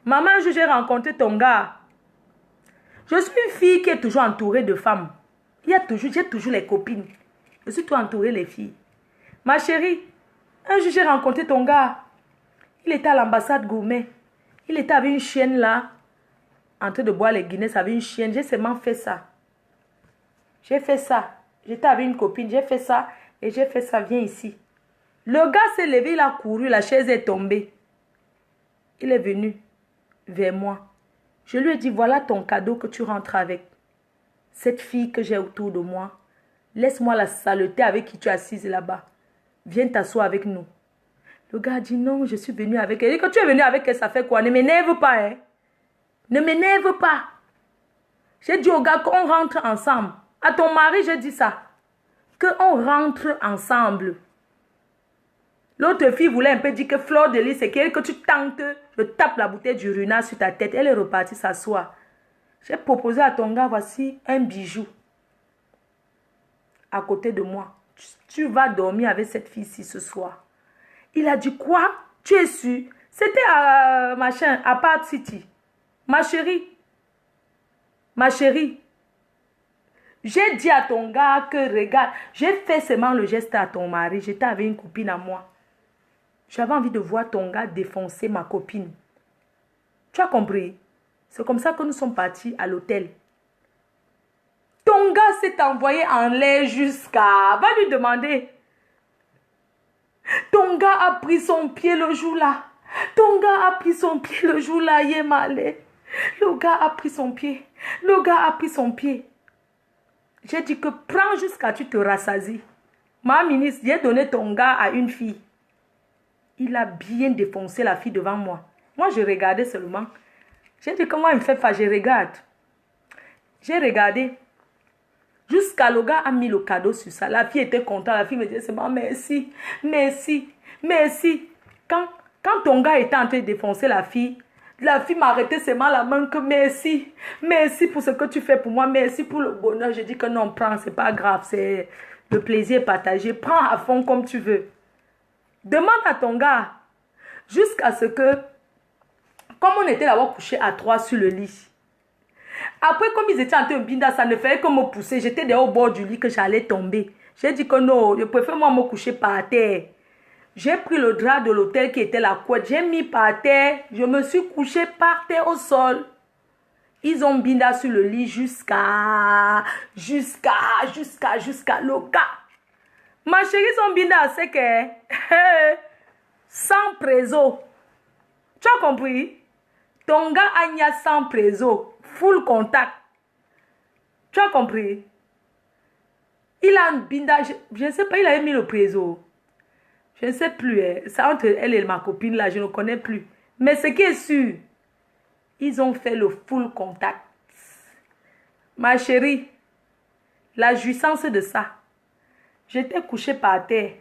S1: Maman, j'ai rencontré ton gars. Je suis une fille qui est toujours entourée de femmes. J'ai toujours les copines. Je suis toujours entourée des filles. Ma chérie, un jour j'ai rencontré ton gars. Il était à l'ambassade Gourmet. Il était avec une chienne là, en train de boire les Guinness avec une chienne. J'ai seulement fait ça. J'ai fait ça. J'étais avec une copine, j'ai fait ça. Et j'ai fait ça, viens ici. Le gars s'est levé, il a couru, la chaise est tombée. Il est venu vers moi. Je lui ai dit, voilà ton cadeau que tu rentres avec. Cette fille que j'ai autour de moi. Laisse-moi la saleté avec qui tu es assise là-bas. Viens t'asseoir avec nous. Le gars a dit, non, je suis venu avec elle. Et quand tu es venu avec elle, ça fait quoi? Ne m'énerve pas, hein. Ne m'énerve pas. J'ai dit au gars qu'on rentre ensemble. À ton mari, j'ai dit ça. qu'on rentre ensemble. L'autre fille voulait un peu dire que Fleur de Lys, c'est qu'elle que tu tentes, je tape la bouteille du Runa sur ta tête. Elle est repartie s'asseoir. J'ai proposé à ton gars, voici un bijou. À côté de moi. Tu vas dormir avec cette fille-ci ce soir. Il a dit quoi? Tu es sûr? C'était à machin, à Park City. Ma chérie. Ma chérie. J'ai dit à ton gars que regarde, j'ai fait seulement le geste à ton mari. J'étais avec une copine à moi. J'avais envie de voir ton gars défoncer ma copine. Tu as compris? C'est comme ça que nous sommes partis à l'hôtel. Ton gars s'est envoyé en l'air jusqu'à... Va lui demander. Ton gars a pris son pied le jour-là. Ton gars a pris son pied le jour-là. Il est malé. Le gars a pris son pied. Le gars a pris son pied. J'ai dit que prends jusqu'à tu te rassasies. Ma ministre, j'ai donné ton gars à une fille. Il a bien défoncé la fille devant moi. Moi, je regardais seulement. J'ai dit comment il me fait faire, je regarde. J'ai regardé. Jusqu'à le gars a mis le cadeau sur ça. La fille était contente. La fille me disait seulement merci, merci, merci. Quand ton gars était en train de défoncer la fille m'a arrêté seulement la main que merci. Merci pour ce que tu fais pour moi. Merci pour le bonheur. Je dis que non, prends, c'est pas grave. C'est le plaisir partagé. Prends à fond comme tu veux. Demande à ton gars. Jusqu'à ce que, comme on était là-bas couché à 3 sur le lit. Après, comme ils étaient en train de binda, ça ne faisait que me pousser. J'étais déjà au bord du lit que j'allais tomber. J'ai dit que non, je préfère moi me coucher par terre. J'ai pris le drap de l'hôtel qui était la couette. J'ai mis par terre. Je me suis couché par terre au sol. Ils ont binda sur le lit jusqu'à le gars. Ma chérie, son binda, c'est que sans préso. Tu as compris? Ton gars a mis sans préso. Full contact. Tu as compris? Il a un bindage. Je ne sais pas, il avait mis le préso. Je ne sais plus. C'est entre elle et ma copine là, je ne connais plus. Mais ce qui est sûr, ils ont fait le full contact. Ma chérie, la jouissance de ça. J'étais couchée par terre.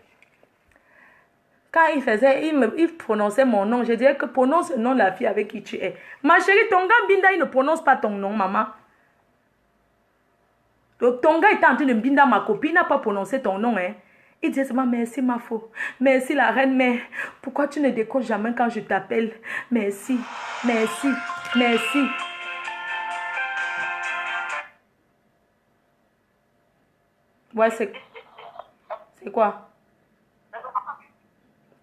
S1: Quand il prononçait mon nom, je disais que prononce le nom de la fille avec qui tu es. Ma chérie, ton gars Binda, il ne prononce pas ton nom, maman. Donc, ton gars était en train de Binda, ma copine, n'a pas prononcé ton nom, hein. Il disait seulement merci, ma faux. Merci, la reine mère. Pourquoi tu ne décroches jamais quand je t'appelle? Merci, merci, merci. Ouais, c'est quoi?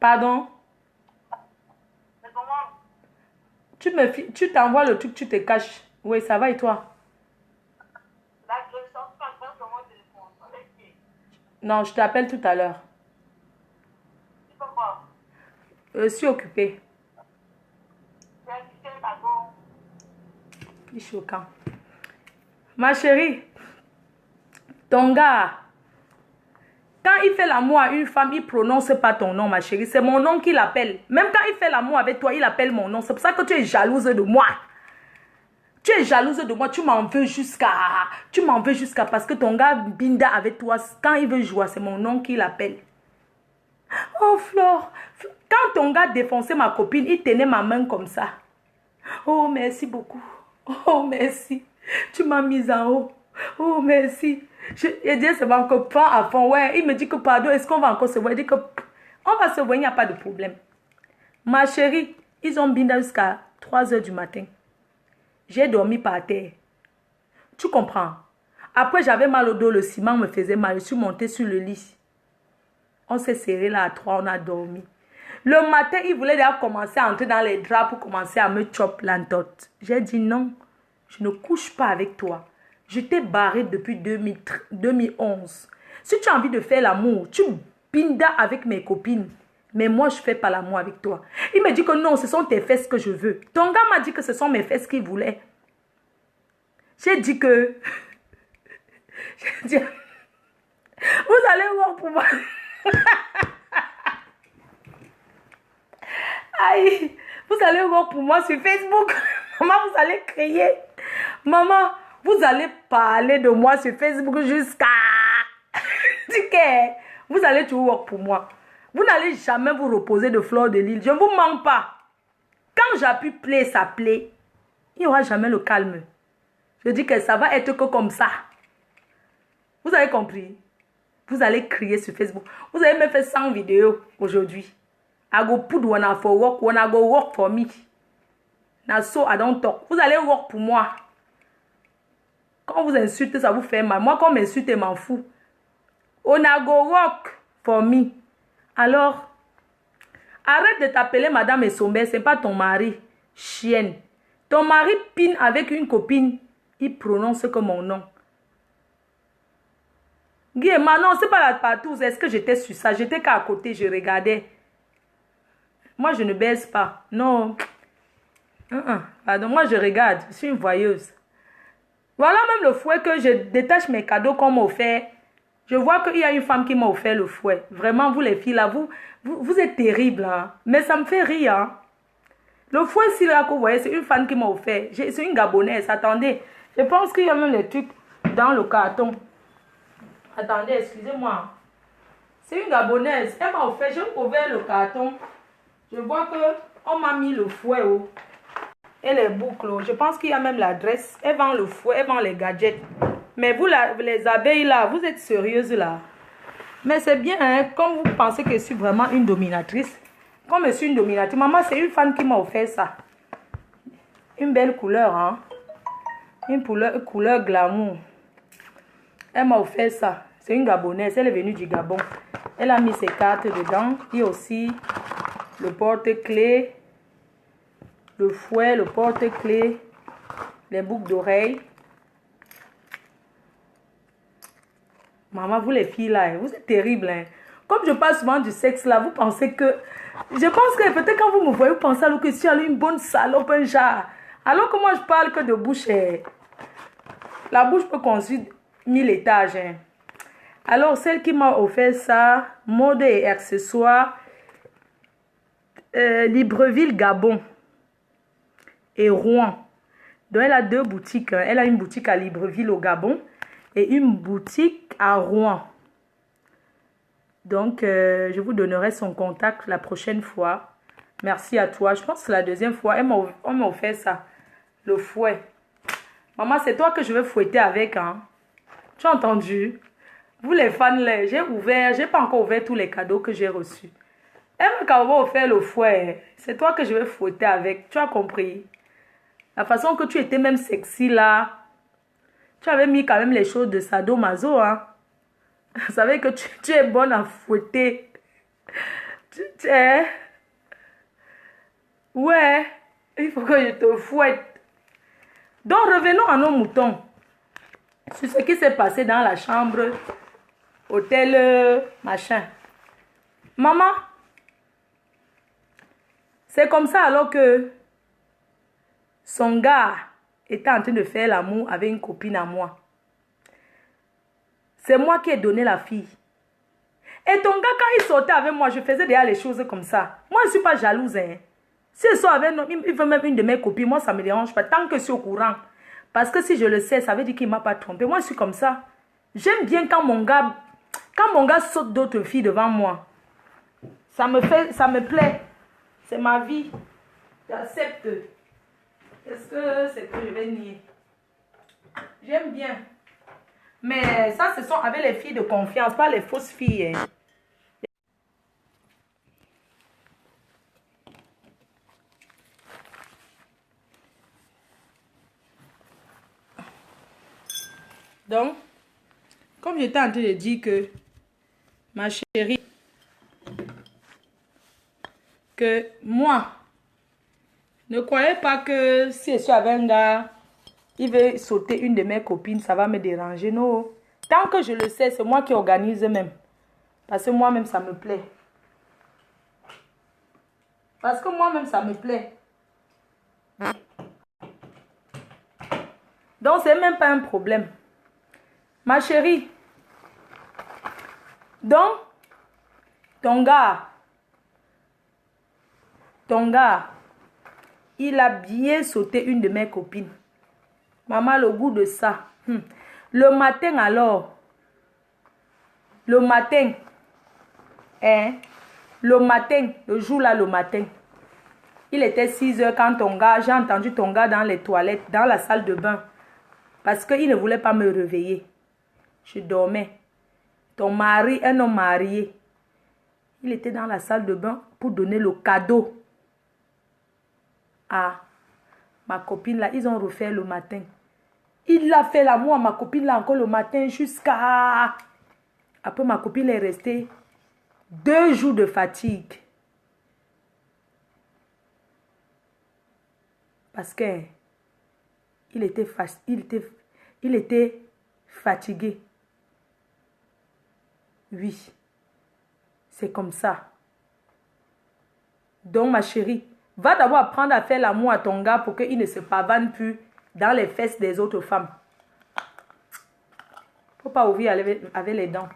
S1: Pardon? Tu t'envoies le truc, tu te caches. Oui, ça va et toi? Non, je t'appelle tout à l'heure. Je suis occupée. C'est choquant. Ma chérie, ton gars, quand il fait l'amour à une femme, il ne prononce pas ton nom, ma chérie. C'est mon nom qu'il appelle. Même quand il fait l'amour avec toi, il appelle mon nom. C'est pour ça que tu es jalouse de moi. Tu es jalouse de moi. Tu m'en veux jusqu'à... parce que ton gars Binda avec toi, quand il veut jouer, c'est mon nom qu'il appelle. Oh, Flore. Quand ton gars défonçait ma copine, il tenait ma main comme ça. Oh, merci beaucoup. Oh, merci. Tu m'as mise en haut. Oh, merci. Je dis, c'est encore pas à fond. Ouais, il me dit que pardon, est-ce qu'on va encore se voir? Il dit que on va se voir, il n'y a pas de problème. Ma chérie, ils ont Binda jusqu'à 3 h du matin. J'ai dormi par terre. Tu comprends? Après, j'avais mal au dos, le ciment me faisait mal. Je suis montée sur le lit. On s'est serré là à 3, on a dormi. Le matin, il voulait déjà commencer à entrer dans les draps pour commencer à me choper l'entote. J'ai dit non, je ne couche pas avec toi. Je t'ai barré depuis 2011. Si tu as envie de faire l'amour, tu bindas avec mes copines. Mais moi, je ne fais pas l'amour avec toi. Il me dit que non, ce sont tes fesses que je veux. Ton gars m'a dit que ce sont mes fesses qu'il voulait. J'ai dit que... J'ai dit... Vous allez voir pour moi. Aïe, vous allez voir pour moi sur Facebook. Maman, vous allez crier. Maman, vous allez parler de moi sur Facebook jusqu'à... Tu dis que vous allez toujours work pour moi. Vous n'allez jamais vous reposer de fleurs de l'île. Je ne vous mens pas. Quand j'appuie play, ça play. Il n'y aura jamais le calme. Je dis que ça va être que comme ça. Vous avez compris? Vous allez crier sur Facebook. Vous avez même fait 100 vidéos aujourd'hui. I go put one for work, one I go work for me. Now so I don't talk. Vous allez work pour moi. Quand vous insultez, ça vous fait mal. Moi, quand on m'insulte, je m'en fous. On a go work for me. Alors, arrête de t'appeler Madame Essombe. Ce n'est pas ton mari. Chienne. Ton mari pine avec une copine. Il prononce que mon nom. Guéma, non, c'est pas la partouze. Est-ce que j'étais sur ça? J'étais qu'à côté, je regardais. Moi, je ne baise pas. Non. Pardon, moi, je regarde. Je suis une voyeuse. Voilà même le fouet que je détache mes cadeaux qu'on m'a offert. Je vois qu'il y a une femme qui m'a offert le fouet. Vraiment, vous les filles là, vous êtes terribles. Hein? Mais ça me fait rire. Hein? Le fouet, si là que vous voyez, c'est une femme qui m'a offert. C'est une Gabonaise. Attendez. Je pense qu'il y a même les trucs dans le carton. Attendez, excusez-moi. C'est une Gabonaise. Elle m'a offert. J'ai ouvert le carton. Je vois qu'on m'a mis le fouet. Oh. Et les boucles. Je pense qu'il y a même l'adresse. Elle vend le fouet, elle vend les gadgets. Mais vous, les abeilles là, vous êtes sérieuses là. Mais c'est bien, hein, comme vous pensez que je suis vraiment une dominatrice. Comme je suis une dominatrice. Maman, c'est une femme qui m'a offert ça. Une belle couleur, hein. Une couleur glamour. Elle m'a offert ça. C'est une Gabonaise. Elle est venue du Gabon. Elle a mis ses cartes dedans. Il y a aussi le porte-clés. Le fouet, le porte-clés, les boucles d'oreilles. Maman, vous les filles là, vous êtes terribles. Hein. Comme je parle souvent du sexe là, vous pensez que... Je pense que peut-être quand vous me voyez, vous pensez alors que je suis une bonne salope, un genre. Alors que moi, je parle que de bouche. La bouche peut construire 1000 étages. Hein. Alors, celle qui m'a offert ça, mode et accessoires, Libreville, Gabon. Et Rouen. Donc, elle a 2 boutiques. Elle a une boutique à Libreville au Gabon et une boutique à Rouen. Donc, je vous donnerai son contact la prochaine fois. Merci à toi. Je pense que c'est la deuxième fois. On m'a offert ça. Le fouet. Maman, c'est toi que je vais fouetter avec. Hein? Tu as entendu? Vous les fans, j'ai pas encore ouvert tous les cadeaux que j'ai reçus. Elle m'a quand même offert le fouet. C'est toi que je vais fouetter avec. Tu as compris? La façon que tu étais même sexy là. Tu avais mis quand même les choses de sadomaso. Hein. Vous savez que tu es bonne à fouetter. Tu es... Ouais. Il faut que je te fouette. Donc revenons à nos moutons. Sur ce qui s'est passé dans la chambre. Hôtel machin. Maman. C'est comme ça alors que... Son gars était en train de faire l'amour avec une copine à moi. C'est moi qui ai donné la fille. Et ton gars, quand il sortait avec moi, je faisais déjà les choses comme ça. Moi, je ne suis pas jalouse. Hein. Si il sort avec il veut même une de mes copines, moi, ça ne me dérange pas. Tant que je suis au courant. Parce que si je le sais, ça veut dire qu'il ne m'a pas trompé. Moi, je suis comme ça. J'aime bien quand mon gars saute d'autres filles devant moi. Ça me plaît. C'est ma vie. J'accepte. Est-ce que c'est que je vais nier? J'aime bien. Mais ça, ce sont avec les filles de confiance, pas les fausses filles. Hein. Donc, comme j'étais en train de dire que, ma chérie, que moi, ne croyez pas que si je suis avec un gars, il veut sauter une de mes copines, ça va me déranger. Non. Tant que je le sais, c'est moi qui organise même. Parce que moi-même, ça me plaît. Parce que moi-même, ça me plaît. Donc, c'est même pas un problème. Ma chérie. Donc, ton gars, il a bien sauté une de mes copines. Maman, le goût de ça. Le matin alors, Le matin, hein, le matin, le jour là, le matin, il était 6 heures quand ton gars, j'ai entendu ton gars dans les toilettes, dans la salle de bain, parce qu'il ne voulait pas me réveiller. Je dormais. Ton mari, un homme marié, il était dans la salle de bain pour donner le cadeau à ma copine là. Ils ont refait le matin. Il a fait l'amour à ma copine là encore le matin jusqu'à... Après, ma copine est restée 2 jours de fatigue. Parce que il était fatigué. Oui, c'est comme ça. Donc, ma chérie, va d'abord apprendre à faire l'amour à ton gars pour qu'il ne se pavane plus dans les fesses des autres femmes. Faut pas ouvrir avec les dents.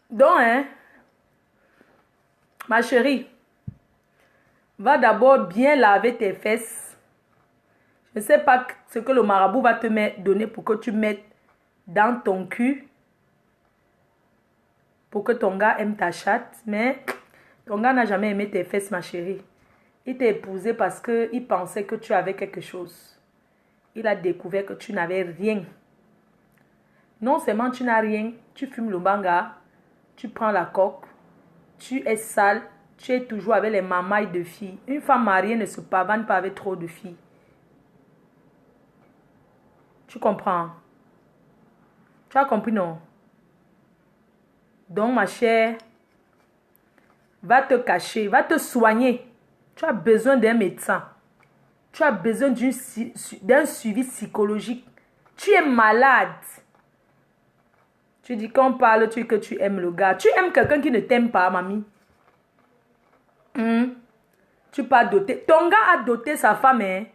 S1: Donc, hein, ma chérie, va d'abord bien laver tes fesses. Je ne sais pas ce que le marabout va te donner pour que tu mettes dans ton cul. Pour que ton gars aime ta chatte. Mais ton gars n'a jamais aimé tes fesses, ma chérie. Il t'a épousé parce qu'il pensait que tu avais quelque chose. Il a découvert que tu n'avais rien. Non seulement tu n'as rien, tu fumes le banga, tu prends la coque, tu es sale, tu es toujours avec les mamailles de filles. Une femme mariée ne se pavane pas avec trop de filles. Tu comprends? Tu as compris, non? Donc, ma chère, va te cacher, va te soigner. Tu as besoin d'un médecin. Tu as besoin d'un suivi psychologique. Tu es malade. Tu dis qu'on parle, tu dis que tu aimes le gars. Tu aimes quelqu'un qui ne t'aime pas, mamie. Tu peux doter. Ton gars a doté sa femme, hein.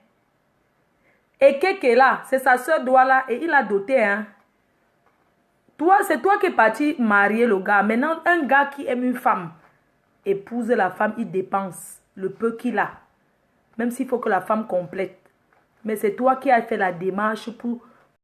S1: Et Keke là, c'est sa soeur Douala et il a doté, hein. Toi, c'est toi qui es parti marier le gars. Maintenant, un gars qui aime une femme, épouse la femme, il dépense le peu qu'il a. Même s'il faut que la femme complète. Mais c'est toi qui as fait la démarche pour